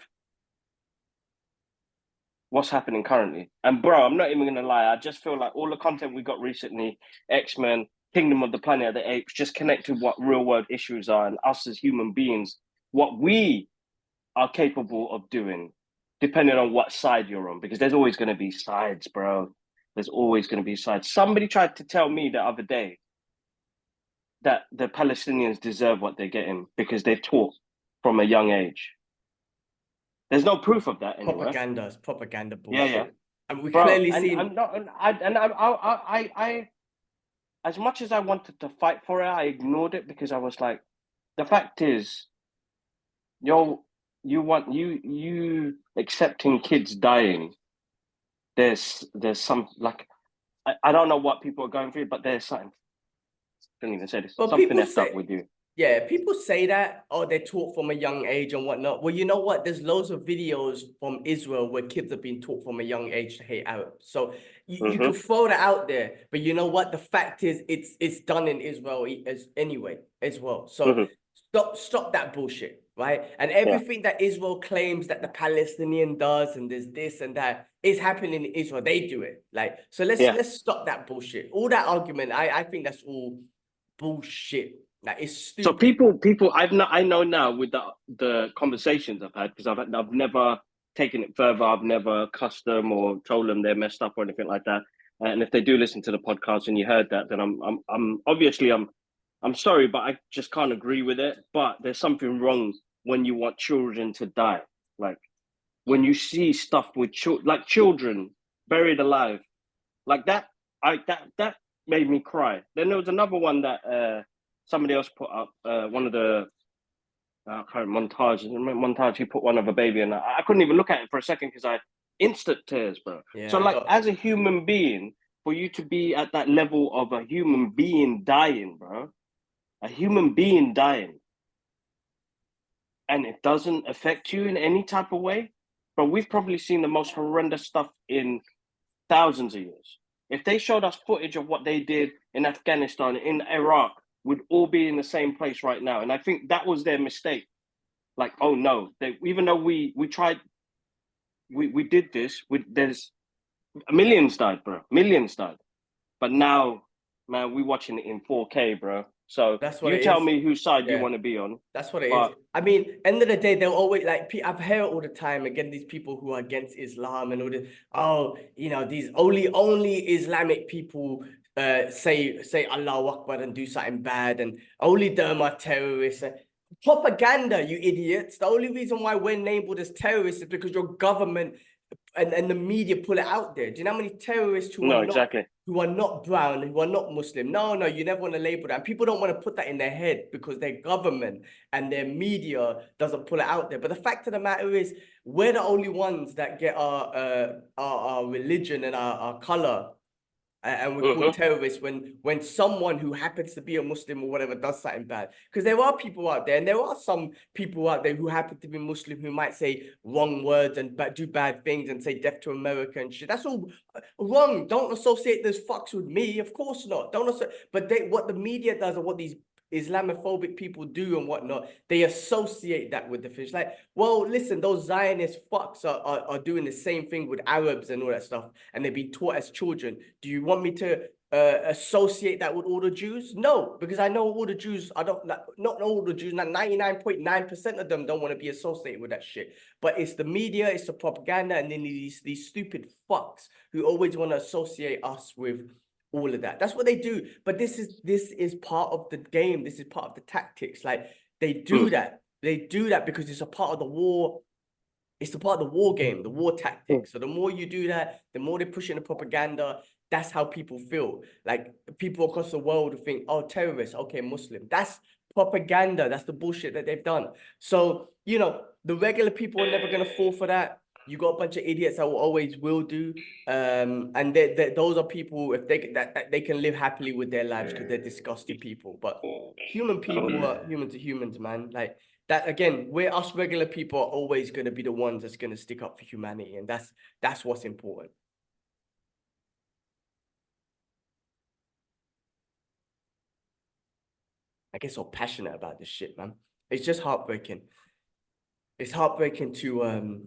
what's happening currently. And bro, I'm not even gonna lie, I just feel like all the content we got recently, X-Men, Kingdom of the Planet of the Apes, just connected what real world issues are and us as human beings, what we are capable of doing depending on what side you're on, because there's always going to be sides, bro. There's always going to be sides. Somebody tried to tell me the other day that the Palestinians deserve what they're getting because they're taught from a young age. There's no proof of that anywhere. Propaganda Yeah, bullshit. yeah. And we Bro, clearly and seen. I'm not, and I, as much as I wanted to fight for it, I ignored it because I was like, the fact is, you accepting kids dying. There's some like I don't know what people are going through, but there's something. I don't even say this. But Something people effed up say, with you. yeah, people say that, oh, they're taught from a young age and whatnot. Well, you know what? There's loads of videos from Israel where kids have been taught from a young age to hate Arabs. So you can throw that out there, but you know what? The fact is, it's done in Israel anyway as well. So stop that bullshit, right? And everything that Israel claims that the Palestinian does, and there's this and that, is happening in Israel. They do it. Like, so let's stop that bullshit. All that argument, I think that's all bullshit. Like, it's stupid. So people, I know now with the conversations I've had, because I've never taken it further. I've never cussed them or told them they're messed up or anything like that. And if they do listen to the podcast and you heard that, then I'm obviously I'm sorry, but I just can't agree with it. But there's something wrong when you want children to die. Like when you see stuff with children buried alive, like that. That made me cry. Then there was another one that somebody else put up. One of the current montage. He put one of a baby, and I couldn't even look at it for a second because I instant tears, bro. Yeah, so like, as a human being, for you to be at that level of a human being dying, bro, a human being dying, and it doesn't affect you in any type of way, but we've probably seen the most horrendous stuff in thousands of years. If they showed us footage of what they did in Afghanistan, in Iraq, we'd all be in the same place right now. And I think that was their mistake. Like, oh no, even though we tried, we did this, there's millions died, bro. Millions died. But now, man, we're watching it in 4K, bro. So that's what you tell me whose side you want to be on. That's what it is. I mean, end of the day, they'll always like. I've heard all the time again these people who are against Islam and all this. Oh, you know, these only Islamic people say Allahu Akbar and do something bad, and only them are terrorists. Propaganda, you idiots. The only reason why we're labeled as terrorists is because your government and the media pull it out there. Do you know how many terrorists who are not brown, who are not Muslim? No, you never want to label that. And people don't want to put that in their head because their government and their media doesn't pull it out there. But the fact of the matter is, we're the only ones that get our religion and our color. And we're called terrorists when someone who happens to be a Muslim or whatever does something bad. Because there are people out there, and there are some people out there who happen to be Muslim who might say wrong words and do bad things and say death to America and shit. That's all wrong. Don't associate those fucks with me. Of course not. But what the media does and what these Islamophobic people do and whatnot, they associate that with the fish. Like, well, listen, those Zionist fucks are doing the same thing with Arabs and all that stuff, and they've been taught as children. Do you want me to associate that with all the Jews? No, because I know all the Jews, not all the Jews, 99.9% of them don't want to be associated with that shit. But it's the media, it's the propaganda, and then these stupid fucks who always want to associate us with all of that. That's what they do. But this is part of the game. This is part of the tactics. Like, they do that. They do that because it's a part of the war. It's a part of the war game, the war tactics. So the more you do that, the more they push in the propaganda. That's how people feel. Like, people across the world think, oh, terrorists, okay, Muslim. That's propaganda. That's the bullshit that they've done. So, you know, the regular people are never going to fall for that. You got a bunch of idiots that will do, and those are people, if they can live happily with their lives because they're disgusting people. But human people are human to humans, man. Like that again, us regular people are always going to be the ones that's going to stick up for humanity, and that's what's important. I get so passionate about this shit, man. It's just heartbreaking. It's heartbreaking to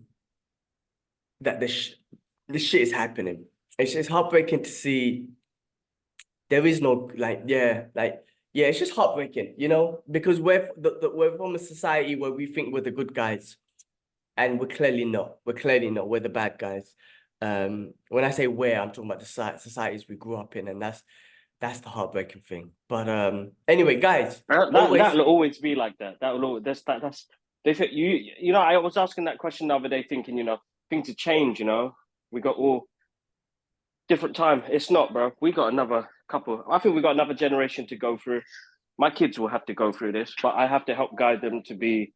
that this shit is happening. It's just heartbreaking to see there is no it's just heartbreaking, you know, because we're from a society where we think we're the good guys, and we're clearly not. We're clearly not. We're the bad guys. When I say we're, I'm talking about the societies we grew up in, and that's the heartbreaking thing. But anyway, guys, that'll always be like that. That will always that's they think you know. I was asking that question the other day, thinking things have changed. We got all different time. It's not, bro. We got another couple. I think we got another generation to go through. My kids will have to go through this, but I have to help guide them to be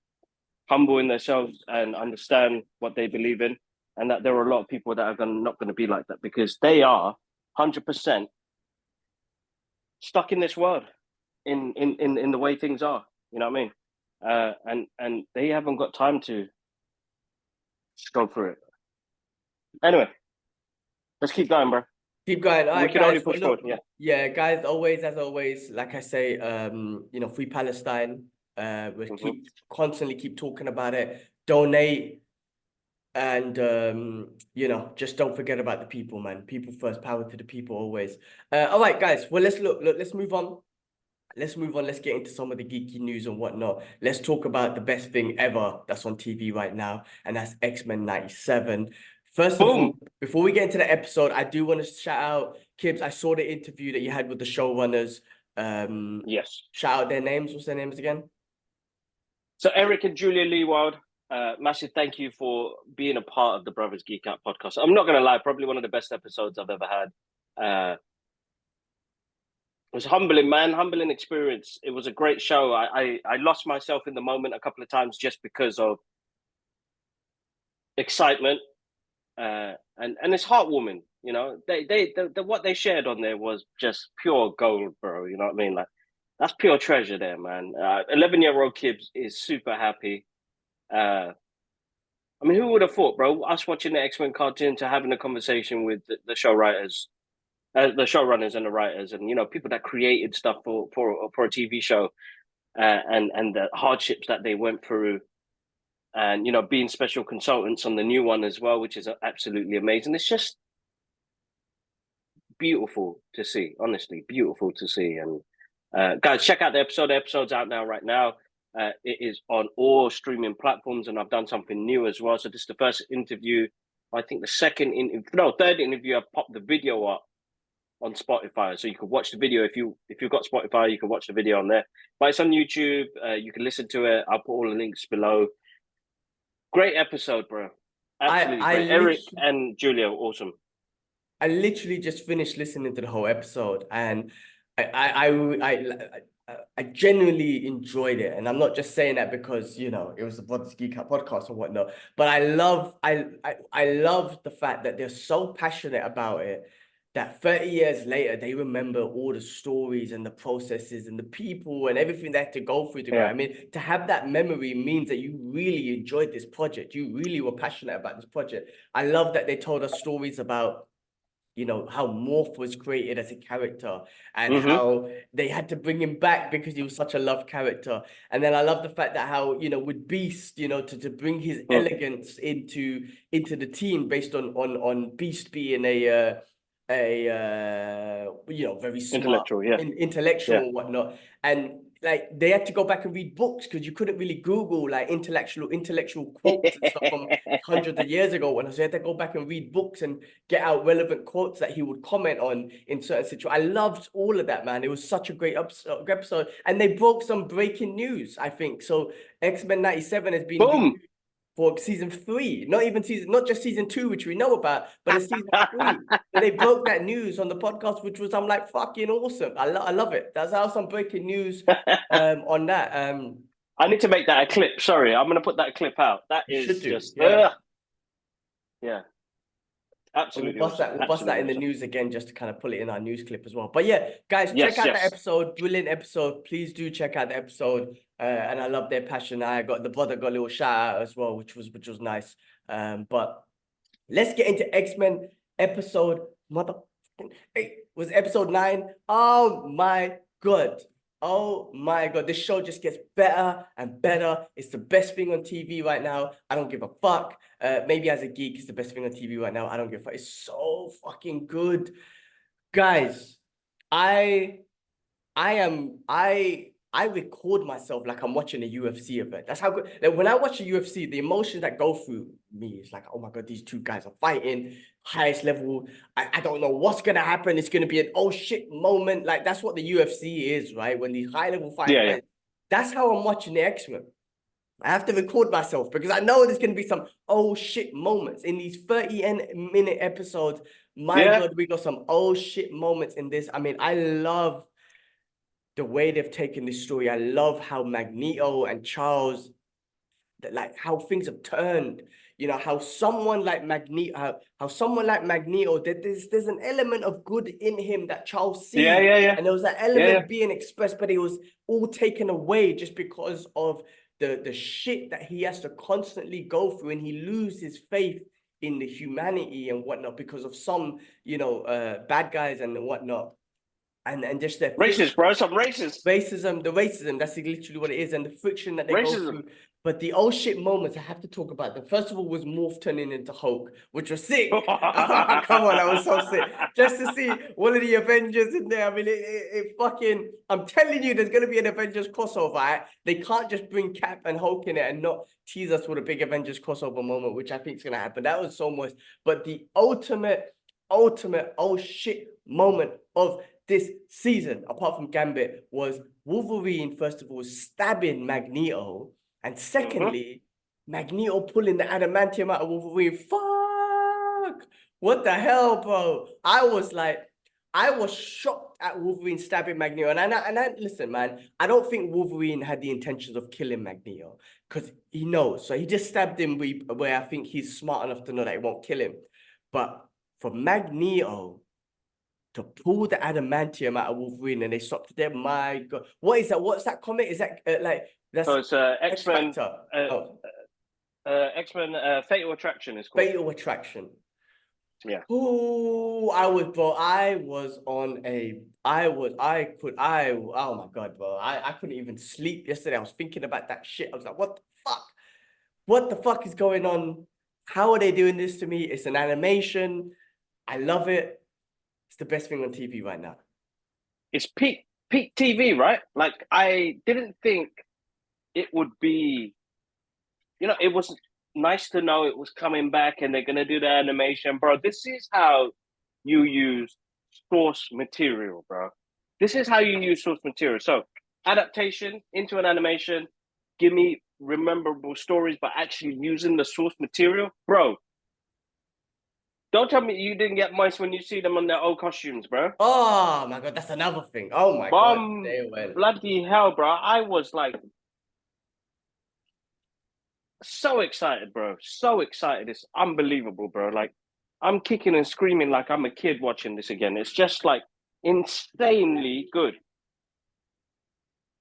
humble in themselves and understand what they believe in, and that there are a lot of people that are not going to be like that, because they are 100% stuck in this world, in the way things are. You know what I mean? And they haven't got time to go through it. Anyway, let's keep going, bro. Keep going. All right, We can guys. only push forward. Yeah, guys. As always, like I say, free Palestine. We'll constantly keep talking about it. Donate, and just don't forget about the people, man. People first. Power to the people always. All right, guys. Well, let's look. Let's move on. Let's get into some of the geeky news and whatnot. Let's talk about the best thing ever that's on TV right now, and that's X-Men 97. First of all, before we get into the episode, I do want to shout out Kibbs. I saw the interview that you had with the showrunners. Yes. Shout out their names. What's their names again? So Eric and Julia Leewald, massive thank you for being a part of the Brothers Geek Out podcast. I'm not going to lie, probably one of the best episodes I've ever had. It was humbling, man. Humbling experience. It was a great show. I lost myself in the moment a couple of times just because of excitement. And it's heartwarming, They what they shared on there was just pure gold, bro. You know what I mean? Like, that's pure treasure there, man. 11-year-old Kibbs is super happy. I mean, who would have thought, bro? Us watching the X-Men cartoon to having a conversation with the show writers, the showrunners and the writers, and people that created stuff for a TV show, and the hardships that they went through. And being special consultants on the new one as well, which is absolutely amazing. It's just beautiful to see, honestly, beautiful to see. And guys, check out the episode. The episode's out right now. It is on all streaming platforms, and I've done something new as well. So this is the first interview. I think the third interview. I've popped the video up on Spotify, so you can watch the video. If you've got Spotify, you can watch the video on there. But it's on YouTube. You can listen to it. I'll put all the links below. Great episode, bro. Absolutely great. Eric and Julia, awesome. I literally just finished listening to the whole episode, and I genuinely enjoyed it. And I'm not just saying that because it was the Brothers Geek Out podcast and whatnot. But I love the fact that they're so passionate about it that 30 years later, they remember all the stories and the processes and the people and everything they had to go through to go. I mean, to have that memory means that you really enjoyed this project. You really were passionate about this project. I love that they told us stories about, how Morph was created as a character and how they had to bring him back because he was such a loved character. And then I love the fact that how, with Beast, to bring his elegance into the team based on Beast being a very smart, intellectual and whatnot. And like they had to go back and read books because you couldn't really Google like intellectual quotes and stuff from hundreds of years ago. So you had to go back and read books and get out relevant quotes that he would comment on in certain situations. I loved all of that, man. It was such a great episode. And they broke some breaking news, I think. So X-Men 97 has been for season 3, not just season 2, which we know about, but it's season 3. And they broke that news on the podcast, which was, I'm like, fucking awesome. I love it. That's how some breaking news on that. I need to make that a clip. Sorry, I'm going to put that clip out. That is just, yeah. Absolutely. We'll bust that in the news again just to kind of pull it in our news clip as well. But yeah, guys, check out the episode. Brilliant episode. Please do check out the episode. And I love their passion. The brother got a little shout out as well, which was nice. But let's get into X-Men episode was episode 9. Oh my God. Oh my God, this show just gets better and better. It's the best thing on TV right now. I don't give a fuck. Maybe as a geek, it's the best thing on TV right now. I don't give a fuck. It's so fucking good. Guys, I I record myself like I'm watching a UFC event. That's how good. Like when I watch a UFC, the emotions that go through me is like, oh my God, these two guys are fighting, highest level. I don't know what's gonna happen. It's gonna be an oh shit moment. Like that's what the UFC is, right? When these high level fighters, Yeah. that's how I'm watching the X-Men. I have to record myself because I know there's going to be some oh shit moments in these 30-minute episodes. My God, we got some oh shit moments in this. I mean, I love the way they've taken this story. I love how Magneto and Charles, like how things have turned. You know, how someone like Magneto, there's an element of good in him that Charles sees. Yeah. And there was that element being expressed, but it was all taken away just because of the shit that he has to constantly go through, and he loses faith in the humanity and whatnot because of some, bad guys and whatnot. And just their Racist, bro. Some racist. The racism, that's literally what it is, and the friction that they go through. But the oh shit moments, I have to talk about them. First of all was Morph turning into Hulk, which was sick. Come on, that was so sick. Just to see one of the Avengers in there. I mean, it fucking, I'm telling you, there's going to be an Avengers crossover, right? They can't just bring Cap and Hulk in it and not tease us with a big Avengers crossover moment, which I think is going to happen. That was so much. But the ultimate oh shit moment of this season, apart from Gambit, was Wolverine, first of all, stabbing Magneto, and secondly, Magneto pulling the adamantium out of Wolverine. Fuck! What the hell, bro? I was shocked at Wolverine stabbing Magneto. And I listen, man, I don't think Wolverine had the intentions of killing Magneto because he knows. So he just stabbed him where I think he's smart enough to know that it won't kill him. But for Magneto to pull the adamantium out of Wolverine and they stopped it there, my God. What is that? What's that comic? Is that that's so it's X-Men. X-Men Fatal Attraction is called. Fatal Attraction. Yeah. Oh, oh my God, bro. I couldn't even sleep yesterday. I was thinking about that shit. I was like, what the fuck? What the fuck is going on? How are they doing this to me? It's an animation. I love it. It's the best thing on TV right now. It's peak TV, right? Like I didn't think it would be, it was nice to know it was coming back and they're gonna do the animation, bro. This is how you use source material, bro. This is how you use source material. So adaptation into an animation, give me rememberable stories, but actually using the source material, bro. Don't tell me you didn't get moist when you see them on their old costumes, bro. Oh my God, that's another thing. Oh my God, they went. Bloody hell, bro. I was like so excited, bro. So excited. It's unbelievable, bro. Like I'm kicking and screaming like I'm a kid watching this again. It's just like insanely good.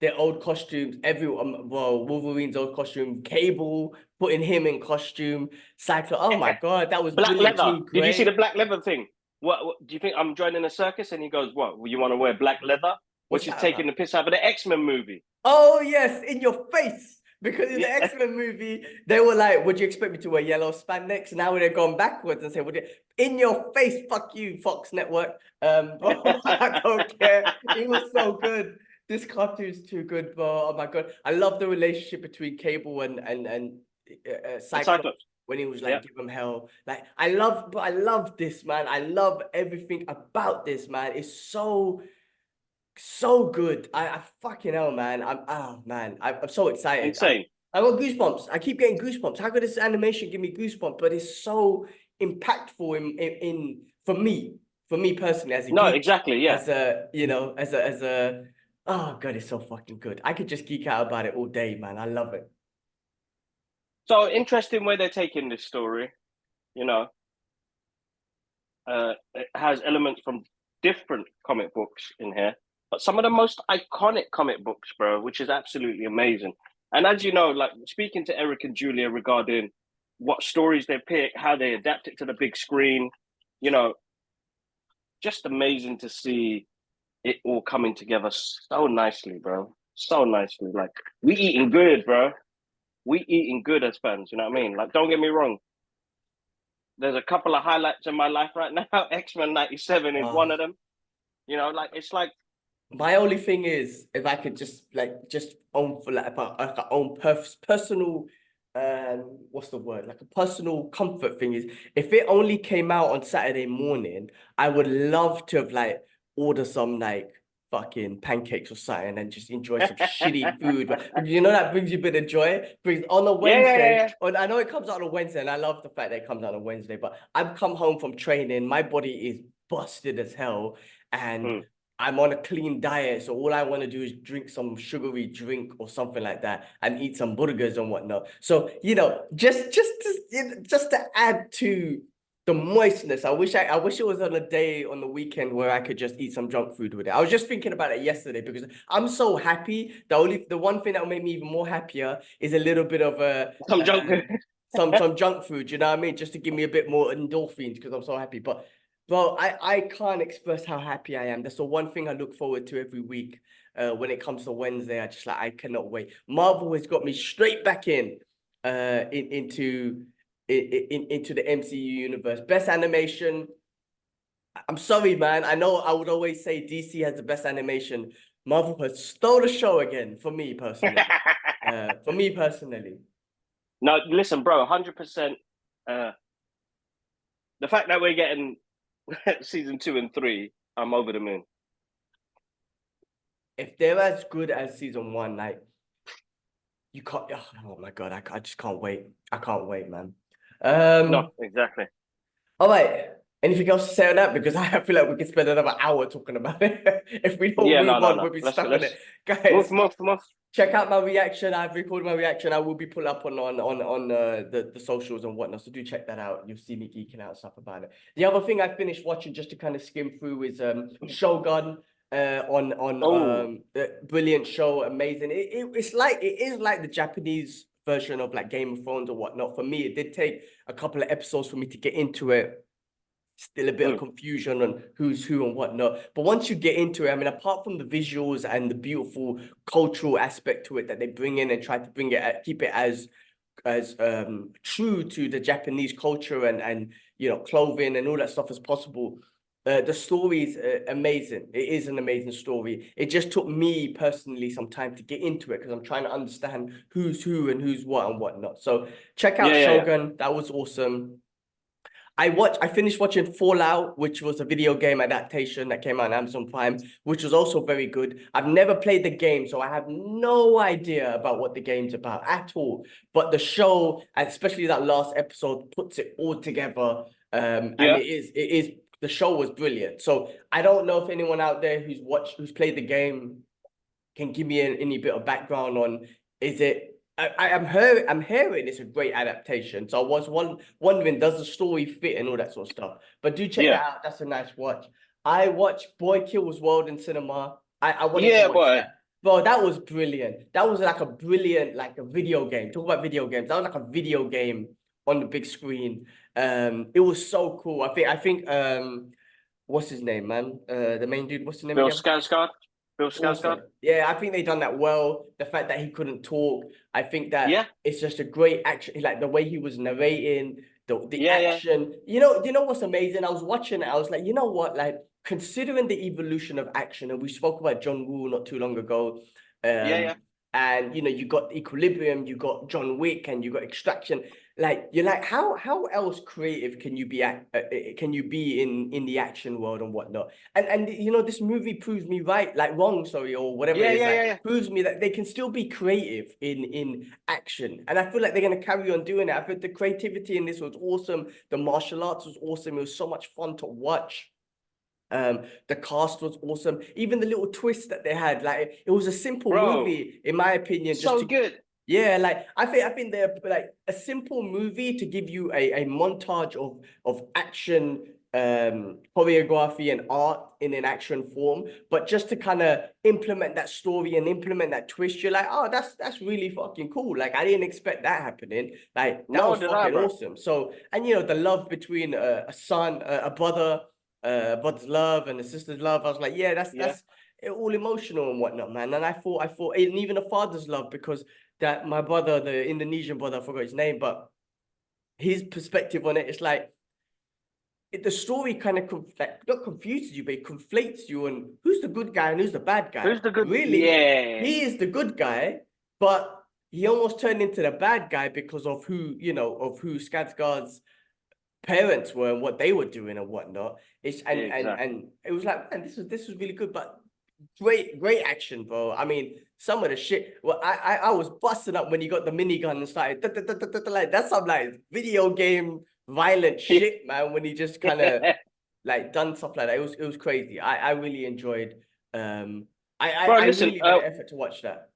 Their old costumes, everyone, well, Wolverine's old costume, Cable, putting him in costume, Cyclops. Oh my God, that was black leather. Great. Did you see the black leather thing? What do you think I'm joining a circus? And he goes, "What? You want to wear black leather?" Which is taking the piss out of the X-Men movie. Oh yes, in your face. Because in the X-Men movie, they were like, would you expect me to wear yellow spandex? Now they're going backwards and say, in your face, fuck you, Fox Network. I don't care. It was so good. This cartoon's too good, bro. Oh my God. I love the relationship between Cable and Cyclops when he was like, give him hell. Like, I love this, man. I love everything about this, man. It's so good. I fucking hell, man. I'm so excited. Insane. I got goosebumps. I keep getting goosebumps. How could this animation give me goosebumps? But it's so impactful in for me personally as a geek, exactly, yeah. As a oh God, it's so fucking good. I could just geek out about it all day, man. I love it. So interesting where they're taking this story. It has elements from different comic books in here. But some of the most iconic comic books, bro, which is absolutely amazing. And as you know, like speaking to Eric and Julia regarding what stories they pick, how they adapt it to the big screen, just amazing to see it all coming together so nicely, bro. So nicely. Like, we eating good, bro. We eating good as fans, you know what I mean? Like, don't get me wrong. There's a couple of highlights in my life right now. X-Men 97 is one of them. It's like My only thing is, if I could just own for like a own personal what's the word, like a personal comfort thing is, if it only came out on Saturday morning, I would love to have like order some like fucking pancakes or something and just enjoy some shitty food. But you know that brings you a bit of joy. Brings on a Wednesday. On, I know it comes out on a Wednesday, and I love the fact that it comes out on a Wednesday. But I've come home from training. My body is busted as hell, and Mm. I'm on a clean diet, so all I want to do is drink some sugary drink or something like that, and eat some burgers and whatnot. So just to add to the moistness, I wish it was on a day on the weekend where I could just eat some junk food with it. I was just thinking about it yesterday because I'm so happy. The one thing that will make me even more happier is a little bit of a Some junk food. some junk food. You know what I mean? Just to give me a bit more endorphins because I'm so happy. But bro, I can't express how happy I am. That's the one thing I look forward to every week. When it comes to Wednesday, I cannot wait. Marvel has got me straight back into the MCU universe. Best animation. I'm sorry, man. I know I would always say DC has the best animation. Marvel has stole the show again for me personally. For me personally. No, listen, bro, 100%. The fact that we're getting season 2 and 3, I'm over the moon. If they're as good as season 1, like you can't. Oh my god, I just can't wait. I can't wait, man. No, exactly. All right. Anything else to say on that? Because I feel like we could spend another hour talking about it. If we don't Yeah, move on, no. we'll be Let's stuck go. on Let's it. Guys, move. check out my reaction. I've recorded my reaction. I will be put up on the socials and whatnot. So do check that out. You'll see me geeking out and stuff about it. The other thing I finished watching just to kind of skim through is Shogun. On brilliant show, amazing. It is like the Japanese version of like Game of Thrones or whatnot. For me, it did take a couple of episodes for me to get into it. Still a bit of confusion on who's who and whatnot. But once you get into it, I mean, apart from the visuals and the beautiful cultural aspect to it that they bring in and try to bring it, keep it as true to the Japanese culture and clothing and all that stuff as possible. The story is amazing. It is an amazing story. It just took me personally some time to get into it because I'm trying to understand who's who and who's what and whatnot. So check out Shogun. That was awesome. I finished watching Fallout, which was a video game adaptation that came out on Amazon Prime, which was also very good. I've never played the game, so I have no idea about what the game's about at all. But the show, and especially that last episode, puts it all together. And it is the show was brilliant. So I don't know if anyone out there who's played the game can give me any bit of background on, is it I'm hearing it's a great adaptation. So I was wondering, does the story fit and all that sort of stuff? But do check that out. That's a nice watch. I watched Boy Kills World in cinema. I wanted to watch that. Bro, that was brilliant. That was like a brilliant, like a video game. Talk about video games. That was like a video game on the big screen. It was so cool. I think what's his name, man? The main dude, what's his name Bill again? Skarsgård. Awesome. Yeah, I think they done that well. The fact that he couldn't talk, I think that it's just a great action. Like the way he was narrating, the action. You know what's amazing? I was watching it. I was like, you know what? Like considering the evolution of action, and we spoke about John Woo not too long ago. And you got Equilibrium, you got John Wick, and you got Extraction. Like you're like, how else creative can you be in the action world and whatnot? And this movie proves me right, like wrong, sorry, or whatever it is. Proves me that they can still be creative in action, and I feel like they're gonna carry on doing it. I think the creativity in this was awesome. The martial arts was awesome. It was so much fun to watch. The cast was awesome. Even the little twist that they had, like it was a simple movie, in my opinion. Good. Yeah, like I think they're like a simple movie to give you a montage of action, choreography and art in an action form, but just to kind of implement that story and implement that twist, you're like, oh, that's really fucking cool. Like I didn't expect that happening. Like that was fucking awesome. So, and the love between a son, a brother, brother's love and a sister's love. I was like, yeah, that's all emotional and whatnot, man. And I thought, and even a father's love, because that my brother, the Indonesian brother, I forgot his name, but his perspective on it, it's like the story kind of not confuses you, but it conflates you on who's the good guy and who's the bad guy. Who's the good? Really, Yeah. he is the good guy, but he almost turned into the bad guy because of who Skarsgård's parents were and what they were doing and whatnot. And it was like, man, this was really good, but great action, bro. I mean, some of the shit. Well, I was busting up when he got the minigun and started like that's some like video game violent shit, man. When he just kind of like done stuff like that, it was crazy. I really enjoyed. I listen, really made an effort to watch that.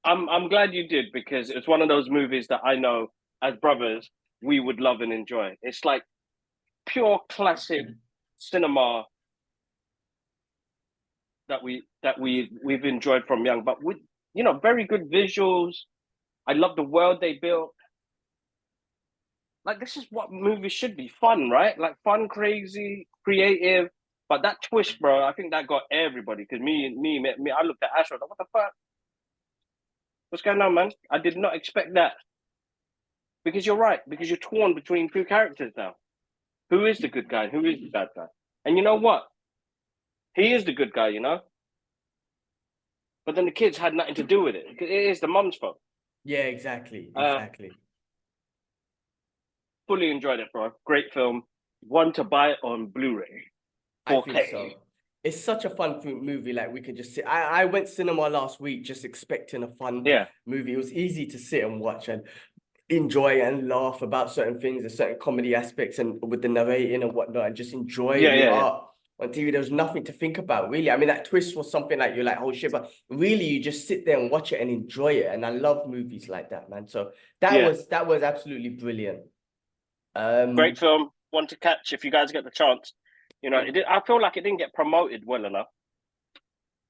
I'm glad you did, because it's one of those movies that I know as brothers we would love and enjoy. It's like pure classic cinema that we've enjoyed from young, but with very good visuals. I love the world they built. Like, this is what movies should be: fun, right? Like, fun, crazy, creative. But that twist, bro, I think that got everybody. Because me, I looked at Ash, I was like, what the fuck? What's going on, man? I did not expect that. Because you're right. Because you're torn between two characters now. Who is the good guy and who is the bad guy? And you know what? He is the good guy, But then the kids had nothing to do with it. It is the mum's fault. Yeah, exactly. Fully enjoyed it, bro. Great film. One to buy on Blu-ray. 4K. I think so. It's such a fun movie. Like, we could just sit. I went cinema last week just expecting a fun movie. It was easy to sit and watch and enjoy and laugh about certain things and certain comedy aspects and with the narrating and whatnot, and just enjoy the art on TV. There was nothing to think about, really. I mean, that twist was something like you're like, oh shit, but really you just sit there and watch it and enjoy it. And I love movies like that, man. So that was absolutely brilliant. Great film. One to catch if you guys get the chance. I feel like it didn't get promoted well enough.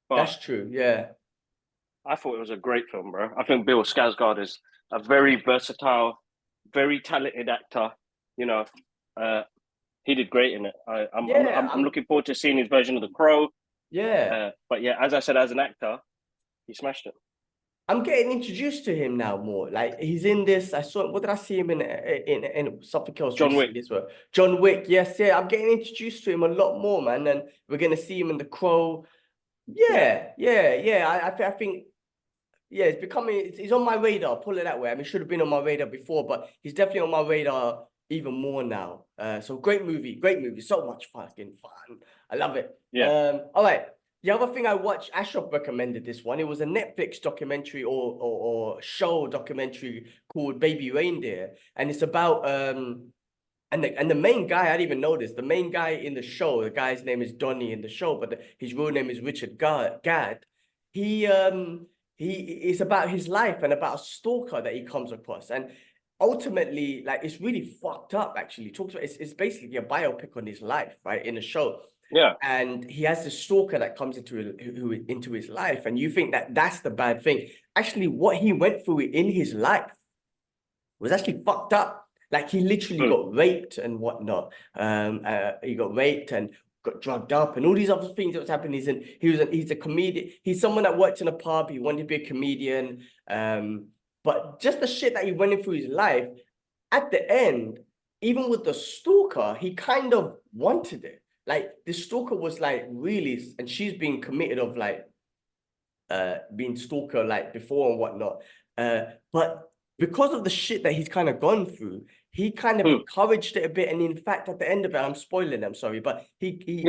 But that's true, yeah. I thought it was a great film, bro. I think Bill Skarsgård is a very versatile, very talented actor. He did great in it. I'm looking forward to seeing his version of The Crow. Yeah. But yeah, as I said, as an actor, he smashed it. I'm getting introduced to him now more. Like, he's in this. What did I see him in something else? John Wick. John Wick. Yes, yeah. I'm getting introduced to him a lot more, man. And we're gonna see him in The Crow. Yeah. I think. Yeah, it's becoming. He's on my radar. Pull it that way. I mean, should have been on my radar before, but he's definitely on my radar even more now. So great movie. So much fucking fun. I love it. Yeah. All right. The other thing I watched, Ashraf recommended this one. It was a Netflix documentary or show documentary called Baby Reindeer, and it's about and the main guy, I didn't even know this. The main guy in the show, the guy's name is Donnie in the show, but his real name is Richard Gad. He is about his life and about a stalker that he comes across, and ultimately, like, it's really fucked up. Actually, talks about it's basically a biopic on his life, right, in the show. Yeah. And he has this stalker that comes into his life, and you think that that's the bad thing. Actually, what he went through in his life was actually fucked up. Like, he literally got raped and whatnot. He got raped and got drugged up and all these other things that was happening. He's a comedian. He's someone that worked in a pub. He wanted to be a comedian. But just the shit that he went through his life, at the end, even with the stalker, he kind of wanted it. Like, the stalker was like really, and she's been committed of like being stalker like before and whatnot. But because of the shit that he's kind of gone through, he kind of encouraged it a bit. And in fact, at the end of it, I'm spoiling, I'm sorry, but he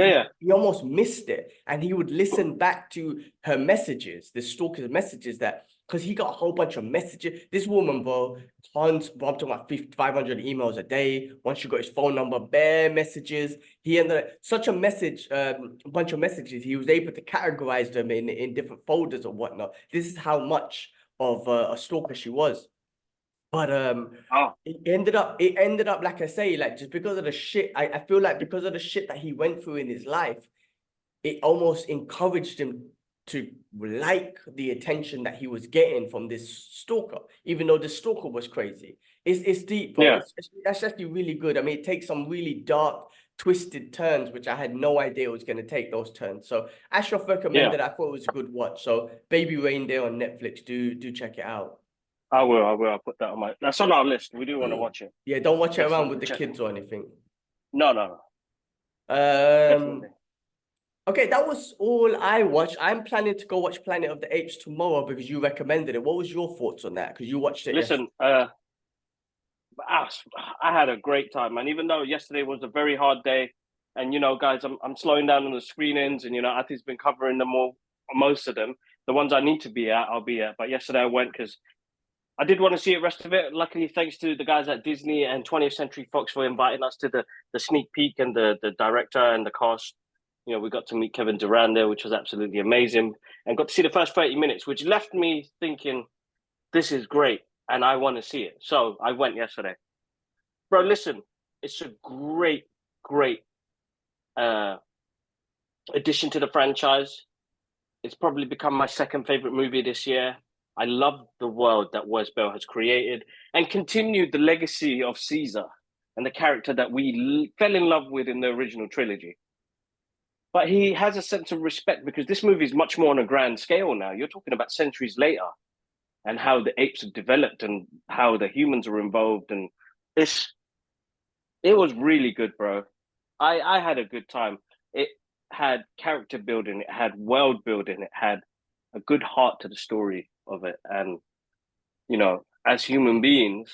almost missed it. And he would listen back to her messages, the stalker's messages, because he got a whole bunch of messages. This woman, bro, I'm talking about 500 emails a day. Once you got his phone number, bare messages. He ended up such a bunch of messages. He was able to categorize them in different folders or whatnot. This is how much of a stalker she was. But it ended up, like I say, like, just because of the shit, I feel like because of the shit that he went through in his life, it almost encouraged him to like the attention that he was getting from this stalker, even though the stalker was crazy. It's deep, bro. Yeah. That's actually really good. I mean, it takes some really dark, twisted turns, which I had no idea it was going to take those turns. So Ashraf recommended. I thought it was a good watch. So Baby Reindeer on Netflix, do check it out. I will. I'll put that on that's on our list. We do want to watch it. Yeah, don't watch it around with the kids or anything. No, no, no, Um, definitely. okay, that was all I watched. I'm planning to go watch Planet of the Apes tomorrow because you recommended it. What was your thoughts on that? Because you watched it yesterday. Listen, I, I had a great time, man. Even though yesterday was a very hard day, and guys, I'm slowing down on the screenings, and Ati's been covering them all, most of them. The ones I need to be at, I'll be at. But yesterday I went because I did want to see the rest of it. Luckily, thanks to the guys at Disney and 20th Century Fox for inviting us to the sneak peek and the director and the cast. We got to meet Kevin Durant there, which was absolutely amazing, and got to see the first 30 minutes, which left me thinking, this is great, and I want to see it. So I went yesterday. Bro, listen, it's a great, great uh, addition to the franchise. It's probably become my second favorite movie this year. I love the world that Wes Bell has created and continued the legacy of Caesar and the character that we fell in love with in the original trilogy. But he has a sense of respect because this movie is much more on a grand scale now. You're talking about centuries later and how the apes have developed and how the humans are involved. And it's it was really good, bro. I had a good time. It had character building, it had world building, it had a good heart to the story of it. And as human beings,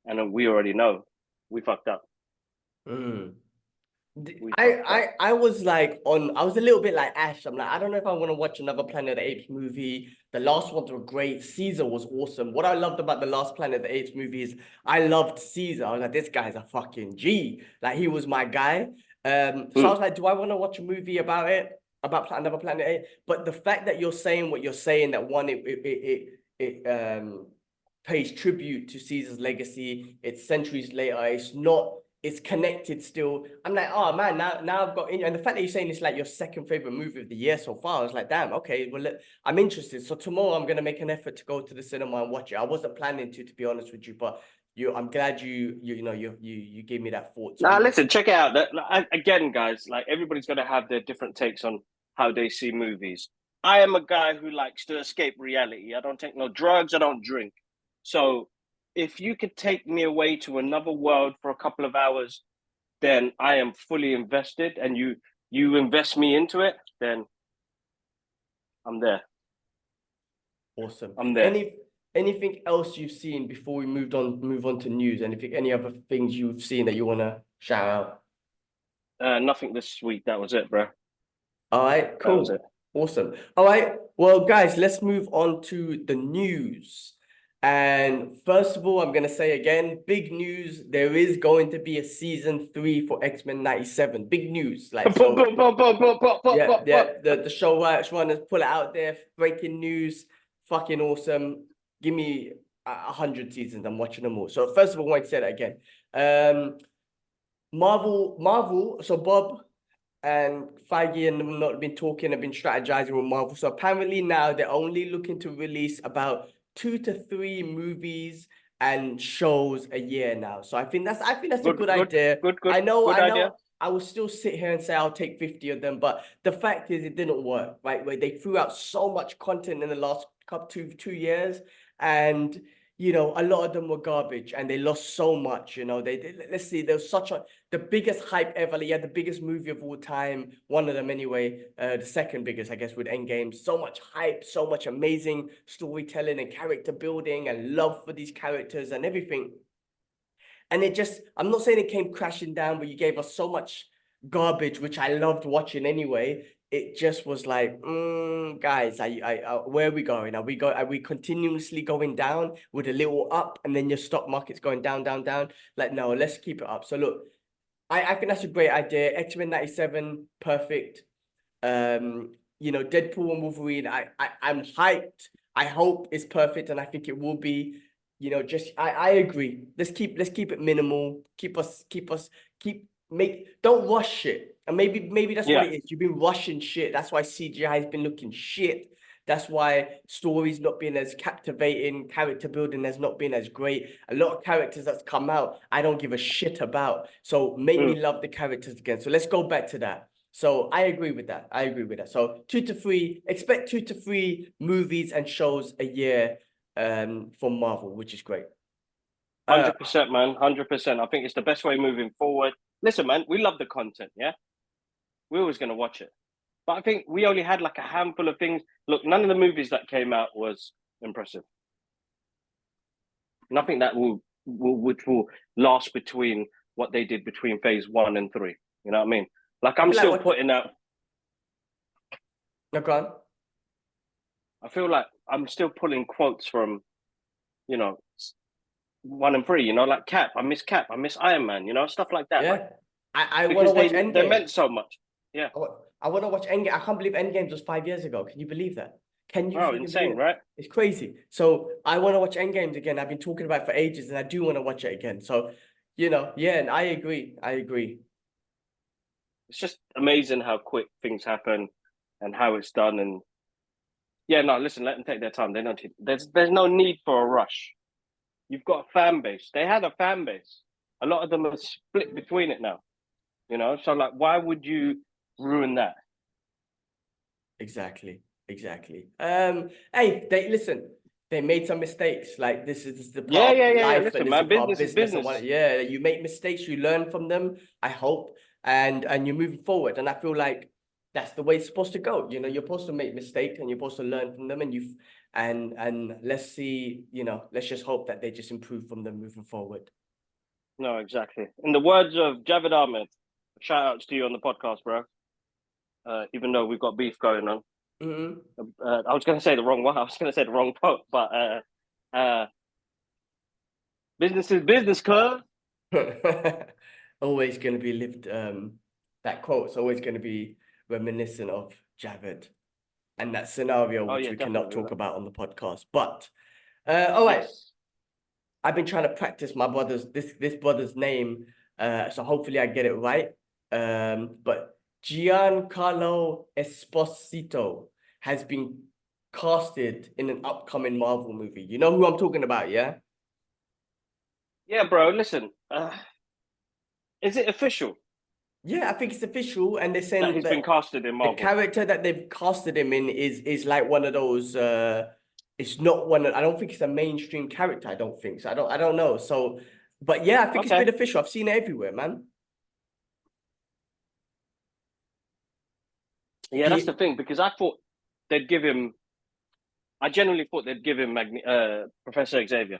and we already know, we fucked up. Mm. We I, fucked up. I I was like I was a little bit like Ash. I'm like, I don't know if I want to watch another Planet of the Apes movie. The last ones were great. Caesar was awesome. What I loved about the last Planet of the Apes movie is I loved Caesar. I was like, this guy's a fucking G. Like he was my guy. So I Mm. was like, do I want to watch a movie about it? About another Planet Ape? But the fact that you're saying what you're saying, that one, it pays tribute to Caesar's legacy. It's centuries later. It's not, it's connected still. I'm like, oh man, now I've got in, and the fact that you're saying it's like your second favorite movie of the year so far, I was like, damn, okay, well, I'm interested. So tomorrow I'm gonna make an effort to go to the cinema and watch it. I wasn't planning to be honest with you, but I'm glad you gave me that thought. So Now, listen, check it out. Again, guys, like everybody's going to have their different takes on how they see movies. I am a guy who likes to escape reality. I don't take no drugs. I don't drink. So, if you could take me away to another world for a couple of hours, then I am fully invested. And you invest me into it, then I'm there. awesome. I'm there. Anything else you've seen before we move on to news? Any other things you've seen that you wanna shout out? Nothing this week. That was it, bro. All right, That was cool. it. Awesome. All right. Well, guys, let's move on to the news. And first of all, I'm gonna say again, big news. There is going to be a season 3 for X-Men 97. Big news. Like so, yeah, yeah. The showrunners pull it out there. Breaking news. Fucking awesome. Give me 100 seasons. I'm watching them all. So first of all, I want to say that again. Marvel. So Bob and Feige and them not been talking, have been strategizing with Marvel. So apparently now they're only looking to release about 2 to 3 movies and shows a year now. So I think that's a Good, good good, idea. good, good, I good idea. know I will still sit here and say I'll take 50 of them, but the fact is it didn't work, right? Where they threw out so much content in the last couple 2 years, and a lot of them were garbage and they lost so much. Let's see, there was such a the biggest hype ever. He had the biggest movie of all time, one of them anyway, the second biggest, I guess, with Endgame. So much hype, so much amazing storytelling and character building and love for these characters and everything. And I'm not saying it came crashing down, but you gave us so much garbage, which I loved watching anyway. It just was like, guys, where are we going? Are we continuously going down with a little up, and then your stock market's going down, down, down? Like, no, let's keep it up. So look, I think that's a great idea. X-Men 97, perfect. Deadpool and Wolverine, I'm hyped. I hope it's perfect, and I think it will be. I agree. Let's keep it minimal. Don't rush shit. And maybe that's what Yeah. it is. You've been rushing shit. That's why CGI has been looking shit. That's why stories not being as captivating, character building has not been as great. A lot of characters that's come out, I don't give a shit about. So make me love the characters again. So let's go back to that. So I agree with that. So 2 to 3, expect 2 to 3 movies and shows a year from Marvel, which is great. 100%, man. 100%. I think it's the best way moving forward. Listen, man, we love the content, yeah? We're always going to watch it. But I think we only had like a handful of things. Look, none of the movies that came out was impressive. Nothing that which will last between what they did between phase 1 and 3. You know what I mean? Like I'm still putting out. No, go on. I feel like I'm still pulling quotes from, 1 and 3. Like Cap. I miss Cap. I miss Iron Man. Stuff like that. Yeah, like, I want to watch Endgame. They meant so much. Yeah. I want to watch Endgame. I can't believe Endgame was 5 years ago. Can you believe that? Can you? Oh, insane, right? It's crazy. So I want to watch Endgames again. I've been talking about it for ages, and I do want to watch it again. So, yeah, and I agree. It's just amazing how quick things happen and how it's done. And yeah, no, listen, let them take their time. They don't. There's no need for a rush. You've got a fan base. They had a fan base. A lot of them are split between it now. So like, why would you ruin that? Exactly. Hey, they made some mistakes. Like this is the part of life. Listen, and man, business is business. You make mistakes, you learn from them, I hope, and you're moving forward. And I feel like that's the way it's supposed to go. You're supposed to make mistakes and you're supposed to learn from them, and let's see, let's just hope that they just improve from them moving forward. No, exactly. In the words of Javed Ahmed, shout outs to you on the podcast, bro. Even though we've got beef going on. Mm-hmm. I was going to say the wrong one. I was going to say the wrong quote, but business is business, cuz. Always going to be lived. That quote's always going to be reminiscent of Javed and that scenario, which we cannot talk about on the podcast. But all right, I've been trying to practice my this brother's name, so hopefully I get it right. But Giancarlo Esposito has been casted in an upcoming Marvel movie. You know who I'm talking about, yeah? Yeah, bro. Listen, is it official? Yeah, I think it's official, and they're saying that he's been casted in Marvel. The character that they've casted him in is like one of those. It's not one. I don't think it's a mainstream character. I don't think so. I don't know. So, but yeah, I think it's been official. I've seen it everywhere, man. Yeah, that's the thing, because I thought they'd give him. I genuinely thought they'd give him Professor Xavier.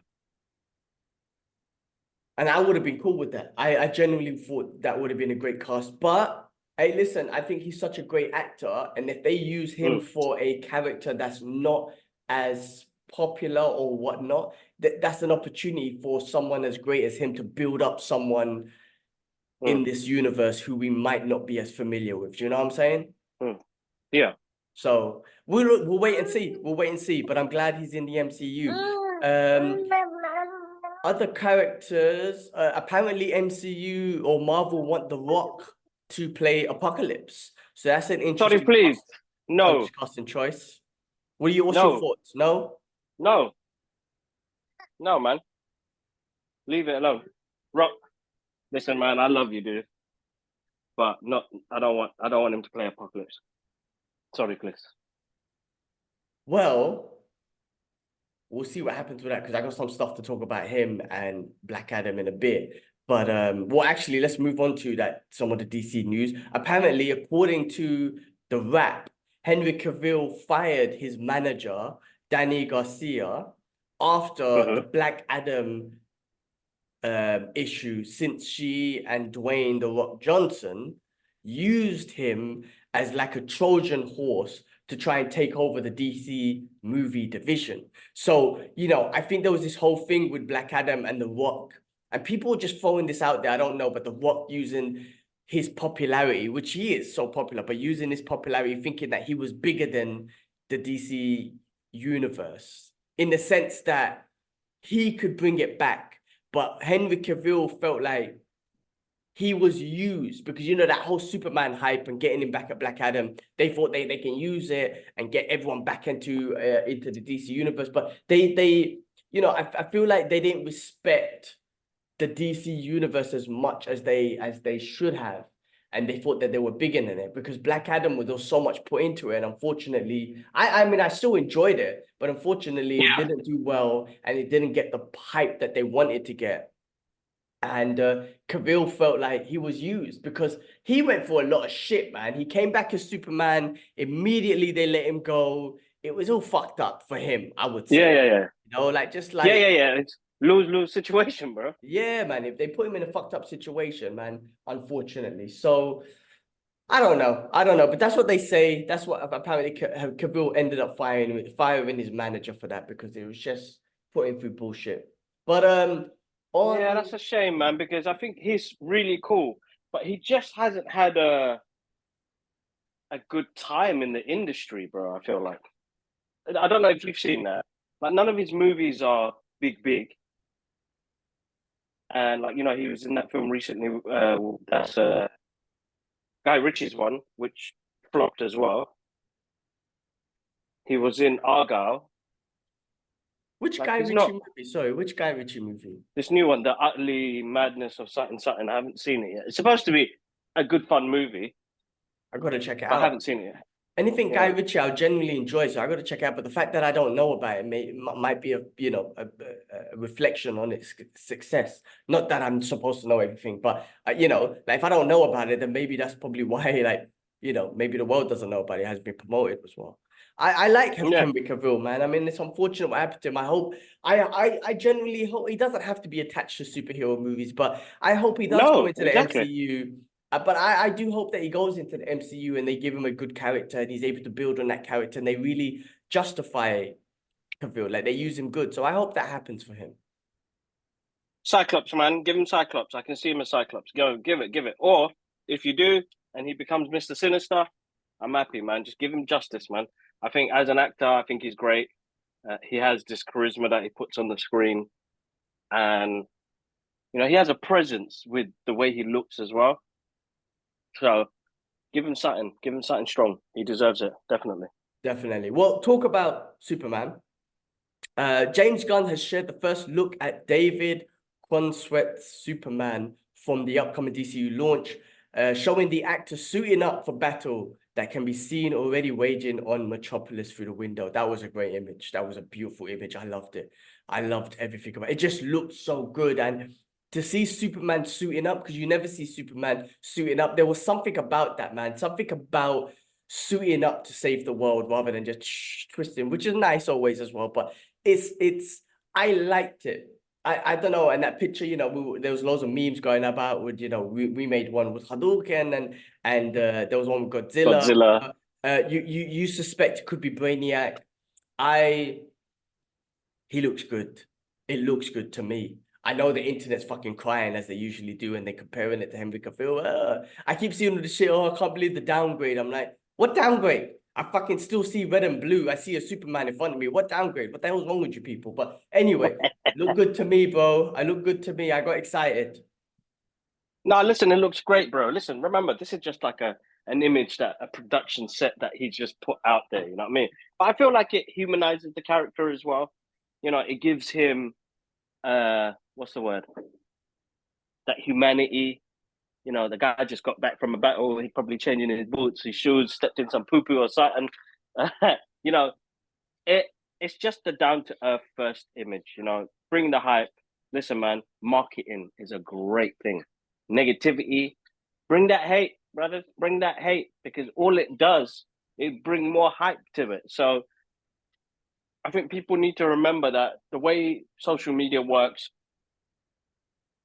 And I would have been cool with that. I genuinely thought that would have been a great cast. But hey, listen, I think he's such a great actor, and if they use him for a character that's not as popular or whatnot, that's an opportunity for someone as great as him to build up someone in this universe who we might not be as familiar with. Do you know what I'm saying? Yeah. So we'll wait and see. We'll wait and see. But I'm glad he's in the MCU. Other characters, apparently MCU or Marvel want The Rock to play Apocalypse. So that's an interesting. Sorry, please. No. Casting choice. What's your thoughts? No? No, man. Leave it alone. Rock. Listen, man, I love you, dude. But I don't want him to play Apocalypse. Sorry, please. Well, we'll see what happens with that, because I got some stuff to talk about him and Black Adam in a bit. But actually, let's move on to some of the DC news. Apparently, according to The Wrap, Henry Cavill fired his manager, Danny Garcia, after the Black Adam issue, since she and Dwayne "The Rock" Johnson used him as like a Trojan horse to try and take over the DC movie division. So, I think there was this whole thing with Black Adam and The Rock, and people were just throwing this out there. I don't know, but The Rock using his popularity, which he is so popular, but using his popularity, thinking that he was bigger than the DC universe, in the sense that he could bring it back. But Henry Cavill felt like he was used, because that whole Superman hype and getting him back at Black Adam, they thought they can use it and get everyone back into the DC universe. But they I feel like they didn't respect the DC universe as much as they should have. and they thought that they were bigger than it because Black Adam was, there was so much put into it. And unfortunately, I mean, I still enjoyed it, but unfortunately, it didn't do well and it didn't get the hype that they wanted to get. And Cavil felt like he was used because he went for a lot of shit, man. He came back as Superman. Immediately, they let him go. It was all fucked up for him, I would say. Yeah. You know, like just like It's lose situation, bro. yeah, man. If they put him in a fucked up situation, man, unfortunately. So I don't know. But that's what they say. That's what apparently Cavil ended up firing his manager for that because it was just putting through bullshit. But Yeah, that's a shame, man, because I think he's really cool, but he just hasn't had a good time in the industry, bro. I feel like I don't know if you've seen that. Like none of his movies are big, and like he was in that film recently. That's Guy Ritchie's one, which flopped as well. He was in Argyle. Which Like, Guy he's Ritchie not- movie? Sorry, which Guy Ritchie movie? This new one, The Utterly Madness of Something. I haven't seen it yet. It's supposed to be a good, fun movie, I gotta check it but I out. haven't seen it yet. Anything Guy Yeah. Ritchie, I genuinely enjoy, so I got to check it out. But the fact that I don't know about it might be a reflection on its success. Not that I'm supposed to know everything, but like if I don't know about it, then maybe that's probably why maybe the world doesn't know about it. It has been promoted as well. I like Henry Cavill, man. I mean, it's unfortunate what happened to him. I hope I genuinely hope he doesn't have to be attached to superhero movies, but I hope he does go into the MCU. But I do hope that he goes into the MCU and they give him a good character and he's able to build on that character and they really justify Cavill, like they use him good. So I hope that happens for him. Cyclops, man, give him Cyclops. I can see him as Cyclops. Go, give it. Or if you do, and he becomes Mr. Sinister, I'm happy, man. Just give him justice, man. I think as an actor, I think he's great. He has this charisma that he puts on the screen, and he has a presence with the way he looks as well. So give him something. Give him something strong. He deserves it, definitely. Definitely. Well, talk about Superman. James Gunn has shared the first look at David Quonswett's Superman from the upcoming DCU launch, showing the actor suiting up for battle that can be seen already waging on Metropolis through the window. That was a great image. That was a beautiful image. I loved it. I loved everything about it. It just looked so good. And to see Superman suiting up, because you never see Superman suiting up, there was something about that, man. Something about suiting up to save the world rather than just twisting, which is nice always as well. But I liked it. I don't know, and that picture, there was loads of memes going about with, we made one with Hadouken and there was one with Godzilla. You suspect it could be Brainiac. He looks good. It looks good to me. I know the internet's fucking crying as they usually do, and they're comparing it to Henry Cavill. I keep seeing the shit. Oh, I can't believe the downgrade. I'm like, what downgrade? I fucking still see red and blue. I see a Superman in front of me. What downgrade? What the hell's wrong with you people? But anyway, look good to me, bro. I look good to me. I got excited. No, listen, it looks great, bro. Listen, remember, this is just like an image that a production set that he's just put out there. You know what I mean? But I feel like it humanizes the character as well. It gives him what's the word? That humanity. The guy just got back from a battle. He's probably changing his boots, his shoes, stepped in some poo-poo or something. It's just the down-to-earth first image. Bring the hype. Listen, man, marketing is a great thing. Negativity, bring that hate, brothers. Bring that hate because all it does is bring more hype to it. So I think people need to remember that the way social media works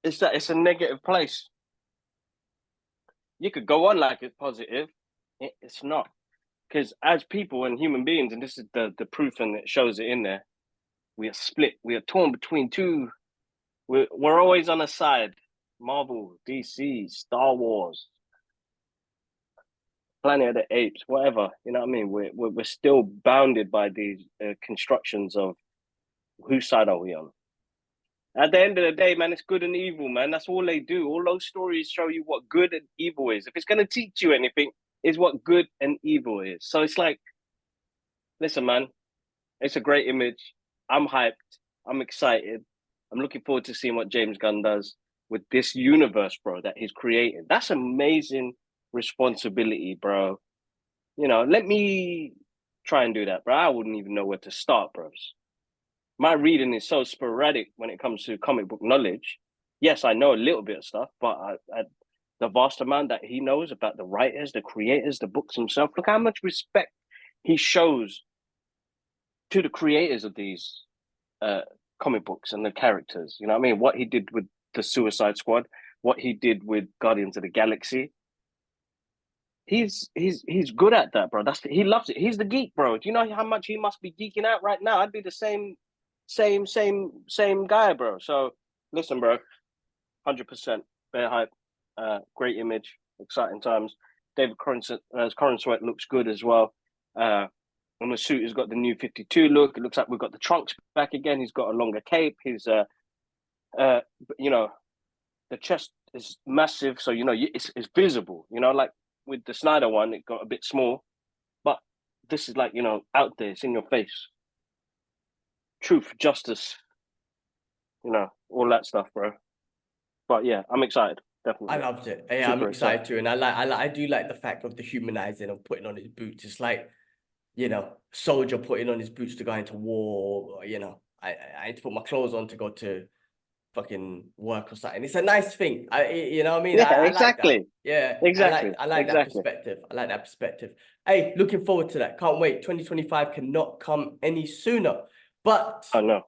is that it's a negative place. You could go on like it's positive. It's not. Because as people and human beings, and this is the proof and it shows it in there, we are split. We are torn between two. We're always on a side. Marvel, DC, Star Wars, Planet of the Apes, whatever. You know what I mean? We're still bounded by these constructions of whose side are we on. At the end of the day, man, it's good and evil, man. That's all they do. All those stories show you what good and evil is. If it's going to teach you anything, is what good and evil is. So it's like, listen, man, it's a great image. I'm hyped. I'm excited. I'm looking forward to seeing what James Gunn does with this universe, bro, that he's creating. That's amazing responsibility, bro. Let me try and do that, bro. I wouldn't even know where to start, bros. My reading is so sporadic when it comes to comic book knowledge. Yes, I know a little bit of stuff, but the vast amount that he knows about the writers, the creators, the books himself. Look how much respect he shows to the creators of these comic books and the characters. You know what I mean? What he did with the Suicide Squad, what he did with Guardians of the Galaxy. He's good at that, bro. He loves it. He's the geek, bro. Do you know how much he must be geeking out right now? I'd be the same guy, bro. So listen, bro, 100% bear hype. Great image, exciting times. David Corenswet looks good as well. On the suit, he's got the new 52 look. It looks like we've got the trunks back again. He's got a longer cape. He's the chest is massive, so it's visible. Like with the Snyder one, it got a bit small, but this is like out there. It's in your face. Truth, justice, all that stuff, bro. But yeah, I'm excited. Definitely. I loved it. Yeah, I'm excited too, and I do like the fact of the humanizing of putting on his boots. It's like, soldier putting on his boots to go into war. I need to put my clothes on to go to fucking work or something. It's a nice thing. You know what I mean? Yeah, I exactly. like that. Yeah, exactly. I like that perspective. I like that perspective. Hey, looking forward to that. Can't wait. 2025 cannot come any sooner. But I know.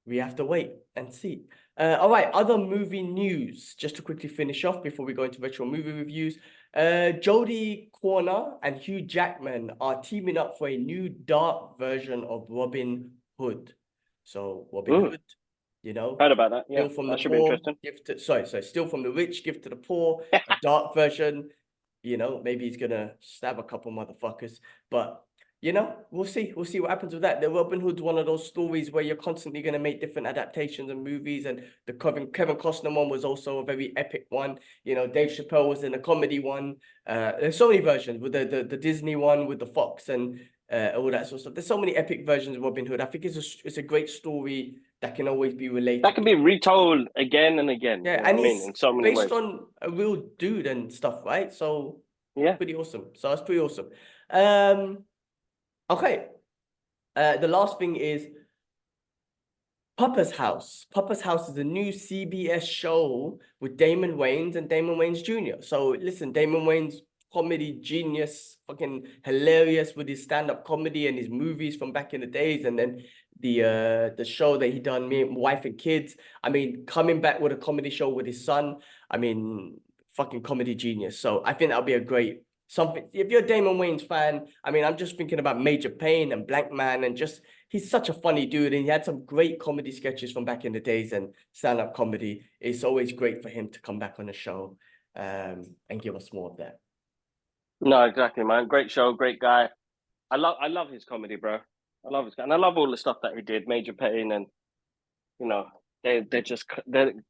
we have to wait and see. All right, other movie news. Just to quickly finish off before we go into retro movie reviews. Jodie Corner and Hugh Jackman are teaming up for a new dark version of Robin Hood. So Robin Hood, heard about that. Yeah, steal from that the should be poor, interesting. steal from the rich, give to the poor. A dark version. Maybe he's gonna stab a couple motherfuckers, but we'll see. We'll see what happens with that. The Robin Hood's one of those stories where you're constantly going to make different adaptations and movies. And the Kevin Costner one was also a very epic one. Dave Chappelle was in a comedy one. There's so many versions with the Disney one with the Fox and all that sort of stuff. There's so many epic versions of Robin Hood. I think it's a great story that can always be related. That can be retold again and again. Yeah, and it's in so many ways. based on a real dude and stuff, right? So yeah, pretty awesome. So it's pretty awesome. Okay. The last thing is Poppa's House. Poppa's House is a new CBS show with Damon Wayans and Damon Wayans Jr. So listen, Damon Wayans, comedy genius, fucking hilarious with his stand-up comedy and his movies from back in the days, and then the show that he done, Me, Wife and Kids. I mean, coming back with a comedy show with his son. I mean, fucking comedy genius. So I think that'll be a great something. If you're a Damon Wayans fan, I mean, I'm just thinking about Major Payne and Blank Man, and just he's such a funny dude, and he had some great comedy sketches from back in the days and stand-up comedy. It's always great for him to come back on the show and give us more of that. No, exactly, man. Great show, great guy. I love his comedy, bro. I love his guy, and I love all the stuff that he did. Major Payne, and they're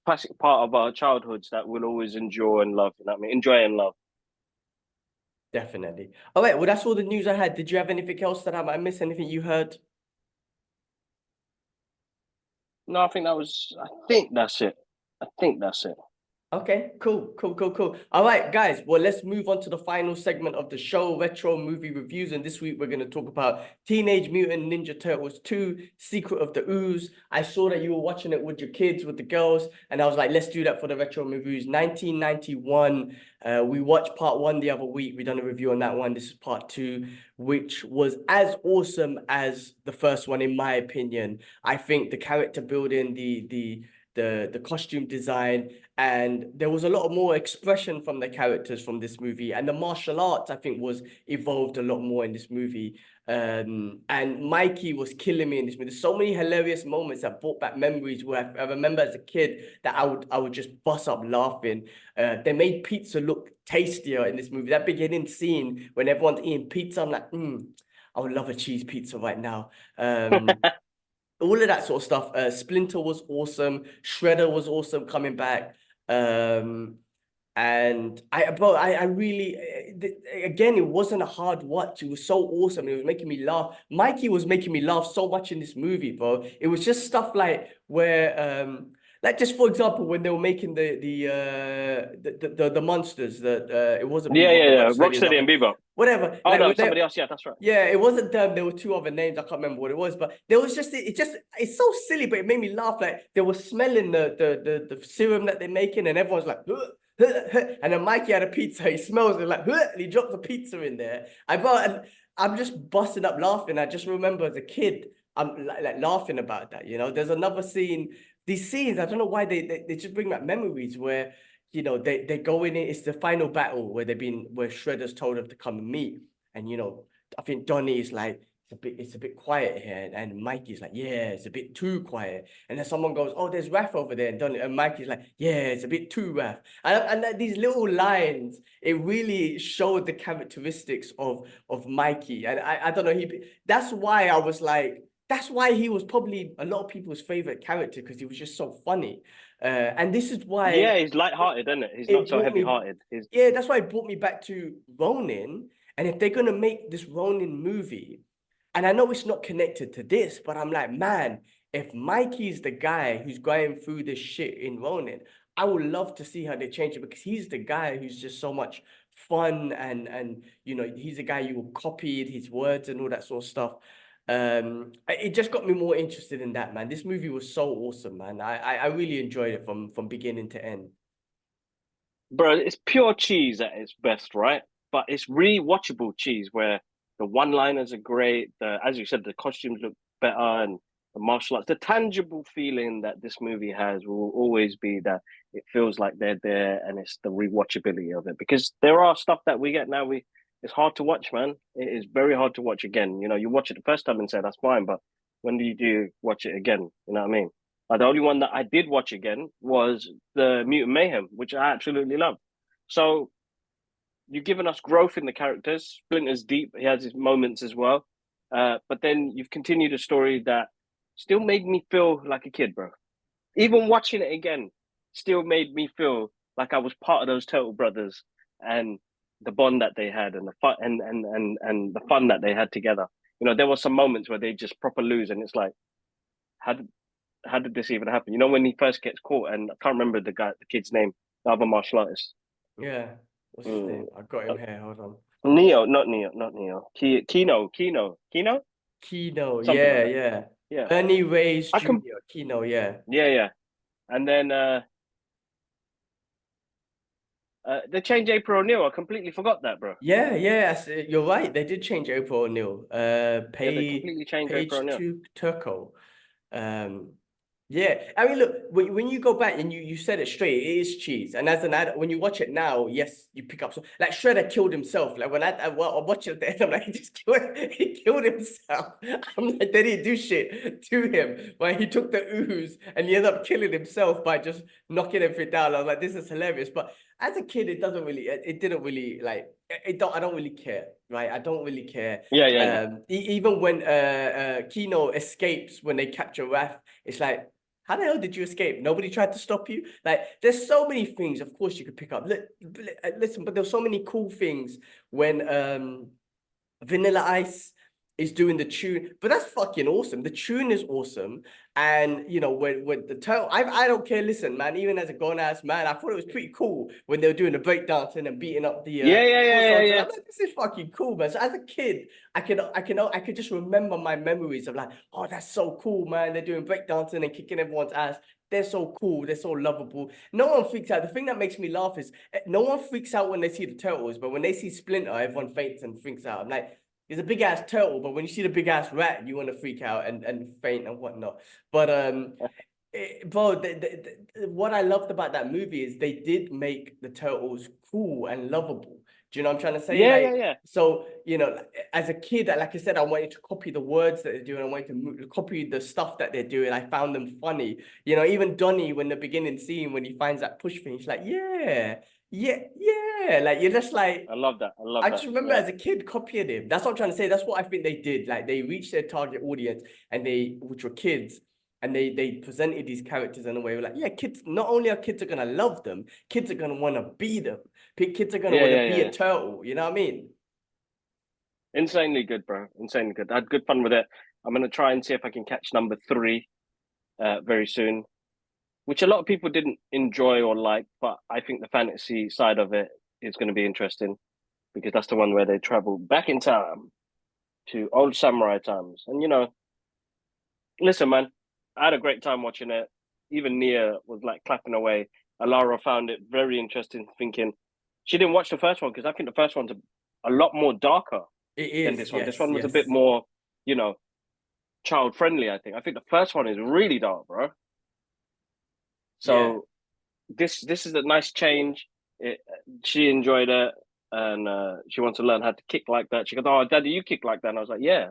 classic part of our childhoods that we'll always enjoy and love. You know what I mean? Enjoy and love. Definitely. All right, well, that's all the news I had. Did you have anything else that I might miss? Anything you heard? No, I think that's it. I think that's it. Okay, cool. All right, guys. Well, let's move on to the final segment of the show, retro movie reviews. And this week we're going to talk about Teenage Mutant Ninja Turtles 2, Secret of the Ooze. I saw that you were watching it with your kids, with the girls, and I was like, let's do that for the retro reviews. 1991. We watched part 1 the other week. We done a review on that one. This is part 2, which was as awesome as the first one, in my opinion. I think the character building, the costume design, and there was a lot more expression from the characters from this movie, and the martial arts I think was evolved a lot more in this movie. And Mikey was killing me in this movie. There's so many hilarious moments that brought back memories where I remember as a kid that I would just bust up laughing. They made pizza look tastier in this movie. That beginning scene when everyone's eating pizza, I'm like, I would love a cheese pizza right now. All of that sort of stuff. Splinter was awesome. Shredder was awesome coming back. And I really, again, it wasn't a hard watch. It was so awesome. It was making me laugh. Mikey was making me laugh so much in this movie, bro. It was just stuff like where, Like just for example, when they were making the monsters that it wasn't Yeah, Bebop yeah, and yeah. Rocksteady, Rocksteady and Bebop. whatever. Oh Like no, when they, somebody else. Yeah, that's right. yeah, it wasn't them. There were two other names. I can't remember what it was, but there was just it's so silly, but it made me laugh. Like they were smelling the serum that they're making, and everyone's like, and then Mikey had a pizza. He smells it like, and he dropped the pizza in there. And I'm just busting up laughing. I just remember as a kid, I'm like laughing about that. You know, there's another scene. These scenes, I don't know why they just bring back memories where they go in. It's the final battle where where Shredder's told them to come and meet. And I think Donnie is like, it's a bit quiet here, and Mikey's like, yeah, it's a bit too quiet. And then someone goes, oh, there's Raph over there, and Donnie and Mikey's like, yeah, it's a bit too Raph. And these little lines, it really showed the characteristics of Mikey. And I don't know, that's why I was like, that's why he was probably a lot of people's favorite character, because he was just so funny. And this is Yeah, why he's light-hearted, isn't it? He's not it so brought me, heavy-hearted. He's yeah, that's why it brought me back to Ronin. And if they're gonna make this Ronin movie, and I know it's not connected to this, but I'm like, man, if Mikey's the guy who's going through this shit in Ronin, I would love to see how they change it, because he's the guy who's just so much fun, and he's a guy you copied his words and all that sort of stuff. It just got me more interested in that, man. This movie was so awesome, man. I really enjoyed it from beginning to end. bro, it's pure cheese at its best, right? But it's rewatchable cheese where the one-liners are great. As you said, the costumes look better, and the martial arts, the tangible feeling that this movie has will always be that it feels like they're there, and it's the rewatchability of it. Because there are stuff that we get now, it's hard to watch, man. It is very hard to watch again. You watch it the first time and say that's fine, but when do you watch it again? You know what I mean? The only one that I did watch again was the Mutant Mayhem, which I absolutely love. So you've given us growth in the characters. Splinter's deep; he has his moments as well. But then you've continued a story that still made me feel like a kid, bro. Even watching it again, still made me feel like I was part of those Turtle brothers and the bond that they had, and the fun and the fun that they had together. There were some moments where they just proper lose, and it's like, how did how did this even happen? When he first gets caught, and I can't remember the kid's name, the other martial artist. Yeah. What's his Mm. name? I got him here. Hold on. Not Neo. Kino, Kino. something like Yeah, that. yeah. Yeah, Ernie Reyes I can. Jr. Kino. Yeah. Yeah. And then they changed April O'Neil. I completely forgot that, bro. Yeah, yeah. You're right. They did change April O'Neil. Yeah, they completely changed April Page O'Neil. to Turco. Um, yeah. I mean, look, when you go back and you said it straight, it is cheese. And as an adult, when you watch it now, yes, you pick up. So, like Shredder killed himself. Like when I watch it at the end, I'm like, he killed himself. I'm like, they didn't do shit to him. But he took the ooze and he ended up killing himself by just knocking everything down. I was like, this is hilarious. But as a kid, it didn't really like, I don't really care, right? I don't really care. Yeah. Even when Kino escapes when they capture Wrath, it's like, how the hell did you escape? Nobody tried to stop you. Like, there's so many things, of course, you could pick up. Listen, but there's so many cool things when Vanilla Ice is doing the tune, but that's fucking awesome. The tune is awesome. And when the turtle, I don't care. Listen, man, even as a grown ass man, I thought it was pretty cool when they were doing the breakdancing and beating up the foot soldiers. Yeah. I'm like, this is fucking cool, man. So as a kid, I could just remember my memories of like, oh, that's so cool, man. They're doing breakdancing and kicking everyone's ass. They're so cool. They're so lovable. No one freaks out. The thing that makes me laugh is no one freaks out when they see the turtles, but when they see Splinter, everyone faints and freaks out. I'm like, it's a big ass turtle, but when you see the big ass rat, you want to freak out and faint and whatnot. But bro, what I loved about that movie is they did make the turtles cool and lovable. Do you know what I'm trying to say? Like, Yeah. so as a kid, like I said, I wanted to copy the words that they're doing. I wanted to copy the stuff that they're doing. I found them funny. Even Donnie, when the beginning scene when he finds that push thing, he's like, yeah. Like you're just like. I love that. I love I that. just remember Yeah. as a kid copying him. That's what I'm trying to say. That's what I think they did. Like they reached their target audience, and which were kids, and they presented these characters in a way where like, yeah, kids. Not only are kids are gonna love them, kids are gonna want to be them. Kids are gonna want to be a turtle. You know what I mean? Insanely good, bro. Insanely good. I had good fun with it. I'm gonna try and see if I can catch number 3 very soon. which a lot of people didn't enjoy or like, but I think the fantasy side of it is going to be interesting because that's the one where they travel back in time to old samurai times. And listen, man, I had a great time watching it. Even Nia was like clapping away. Alara found it very interesting, thinking she didn't watch the first one because I think the first one's a lot more darker It than is, this one. This yes, one was a bit yes. more, child friendly. I think. I think the first one is really dark, bro. Yeah. So this is a nice change. She enjoyed it, and she wants to learn how to kick like that. She goes, "Oh, Daddy, you kick like that." And I was like, "Yeah,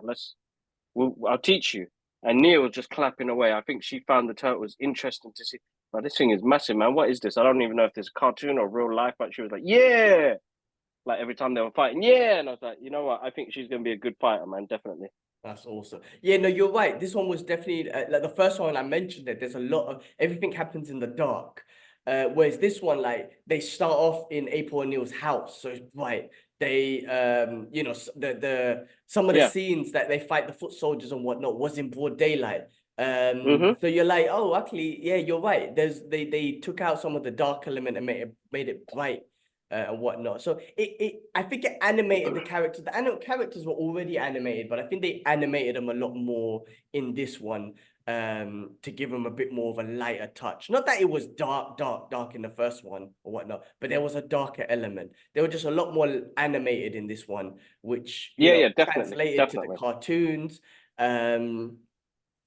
I'll teach you." And Nia was just clapping away. I think she found the turtles interesting to see. But this thing is massive, man. What is this? I don't even know if this is a cartoon or real life. But she was like, "Yeah!" Like every time they were fighting, yeah. And I was like, you know what? I think she's gonna be a good fighter, man. Definitely. That's awesome. Yeah, no, you're right. This one was definitely like the first one I mentioned that there's a lot of everything happens in the dark. Whereas this one, like they start off in April O'Neil's house, so it's bright. They, the some of the Yeah. scenes that they fight the foot soldiers and whatnot was in broad daylight. Mm-hmm. So you're like, oh, actually, yeah, you're right. They took out some of the dark element and made it bright and whatnot. So I think it animated the characters. The characters were already animated, but I think they animated them a lot more in this one to give them a bit more of a lighter touch. Not that it was dark in the first one or whatnot, but there was a darker element. They were just a lot more animated in this one, which Yeah. Definitely. translated to the Definitely. cartoons.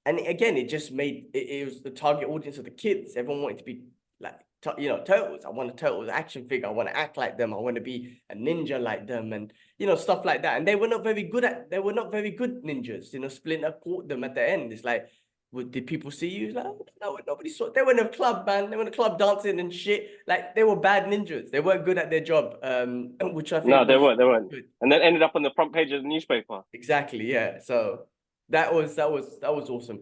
And again, it just made it was the target audience of the kids. Everyone wanted to be like turtles. I want a turtles action figure. I want to act like them. I want to be a ninja like them, and stuff like that. And they were not very good ninjas. Splinter caught them at the end. It's like, did people see you? It's like, oh, no, nobody saw. They were in a club, man. They were in a club dancing and shit. Like they were bad ninjas. They weren't good at their job. Which I No, think they was weren't. They weren't. good. And then ended up on the front page of the newspaper. Exactly. Yeah. So that was awesome.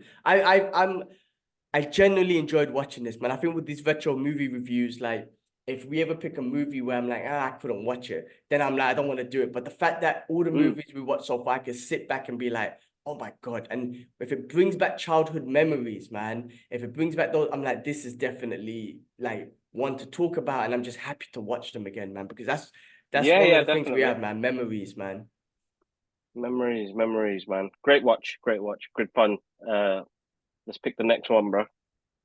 I genuinely enjoyed watching this, man. I think with these retro movie reviews, like if we ever pick a movie where I'm like, I couldn't watch it, then I'm like, I don't want to do it. But the fact that all the Mm. movies we watch so far, I can sit back and be like, oh my God. And if it brings back childhood memories, man, if it brings back those, I'm like, this is definitely like one to talk about. And I'm just happy to watch them again, man, because that's one of Yeah, the things we definitely. have, man. Memories, man. Memories, man. Great watch. Good fun. Let's pick the next one, bro.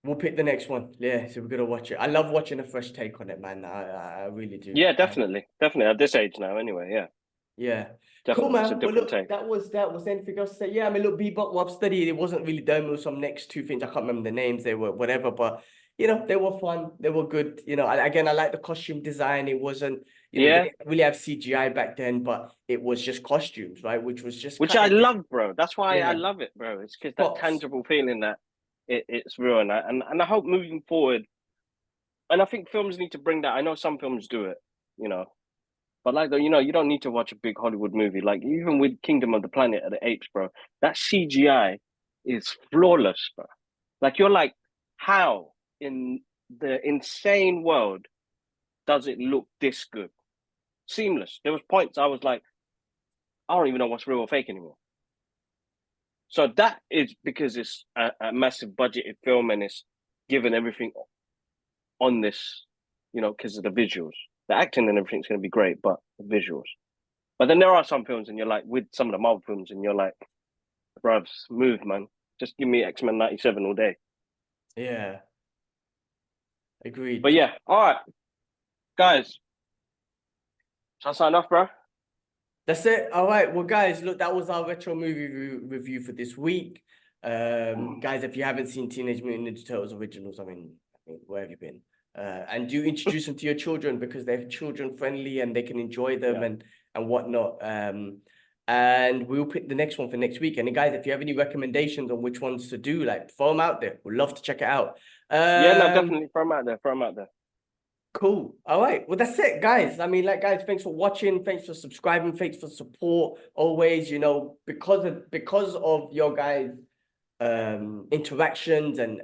We'll pick the next one. Yeah, so we're gonna watch it. I love watching a fresh take on it, man. I really do. Yeah, definitely. At this age now, anyway. Yeah, Yeah. Cool, definitely. It's a man. Well, different look, take. that was anything else to say? Yeah, I mean, look, Bebop, Study. It wasn't really done with some next two things. I can't remember the names. They were whatever, but they were fun. They were good. Again, I like the costume design. It wasn't, they Yeah, didn't really have CGI back then, but it was just costumes, right? Which was just which kind I of, love, bro. That's why I yeah, love it, bro. It's because that props. tangible feeling that it's real, and I hope moving forward, and I think films need to bring that. I know some films do it, you know, but like you don't need to watch a big Hollywood movie. Like even with Kingdom of the Planet of the Apes, bro, that CGI is flawless, bro. Like you're like, how in the insane world does it look this good? Seamless. There was points I was like, I don't even know what's real or fake anymore. So that is because it's a massive budgeted film and it's given everything on this, because of the visuals. The acting and everything's going to be great, but the visuals. But then there are some films, and you're like, with some of the Marvel films, and you're like, bruv, move, man. Just give me X-Men 97 all day. Yeah, But agreed. yeah, all right, guys. Shall I sign off, bro? That's it. All right. Well, guys, look, that was our retro movie review for this week. Guys, if you haven't seen Teenage Mutant Ninja Turtles originals, I mean, where have you been? And do introduce them to your children because they're children friendly and they can enjoy them Yeah. and whatnot. And we'll pick the next one for next week. And guys, if you have any recommendations on which ones to do, like throw them out there. We'd love to check it out. Yeah, no, definitely. Throw them out there. Throw them out there. Cool. All right. Well, that's it, guys. I mean, guys, thanks for watching. Thanks for subscribing. Thanks for support. Always, because of your guys' interactions and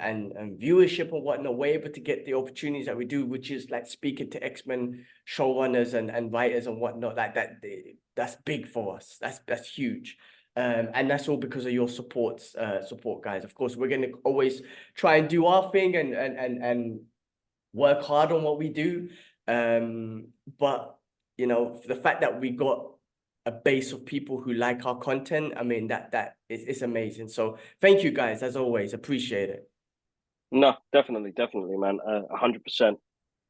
viewership and whatnot, we're able to get the opportunities that we do, which is like speaking to X-Men showrunners and writers and whatnot. Like that, that's big for us. That's huge. And that's all because of your support, guys. Of course, we're going to always try and do our thing and work hard on what we do. But, you know, the fact that we got a base of people who like our content, I mean, that is amazing. So thank you guys, as always. Appreciate it. No, definitely, man. 100%.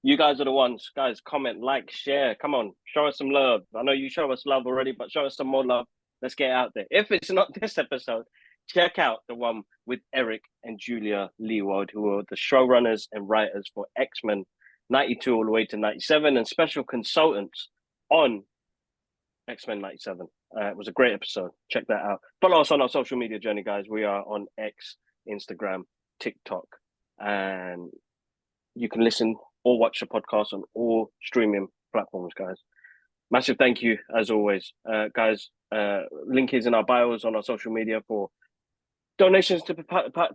You guys are the ones. Guys, comment, like, share. Come on, show us some love. I know you show us love already, but show us some more love. Let's get out there. If it's not this episode, check out the one with Eric and Julia Leewald, who are the showrunners and writers for X-Men 92 all the way to 97 and special consultants on X-Men 97. It was a great episode. Check that out. Follow us on our social media journey, guys. We are on X, Instagram, TikTok, and you can listen or watch the podcast on all streaming platforms, guys. Massive thank you, as always. Guys, link is in our bios on our social media for donations to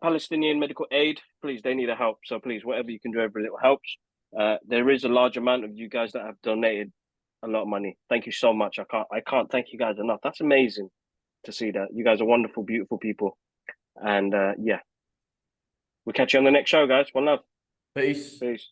Palestinian medical aid. Please, they need a help. So please, whatever you can do, every little helps. There is a large amount of you guys that have donated a lot of money. Thank you so much. I can't thank you guys enough. That's amazing to see that. You guys are wonderful, beautiful people. And yeah, we'll catch you on the next show, guys. One love. Peace. Peace.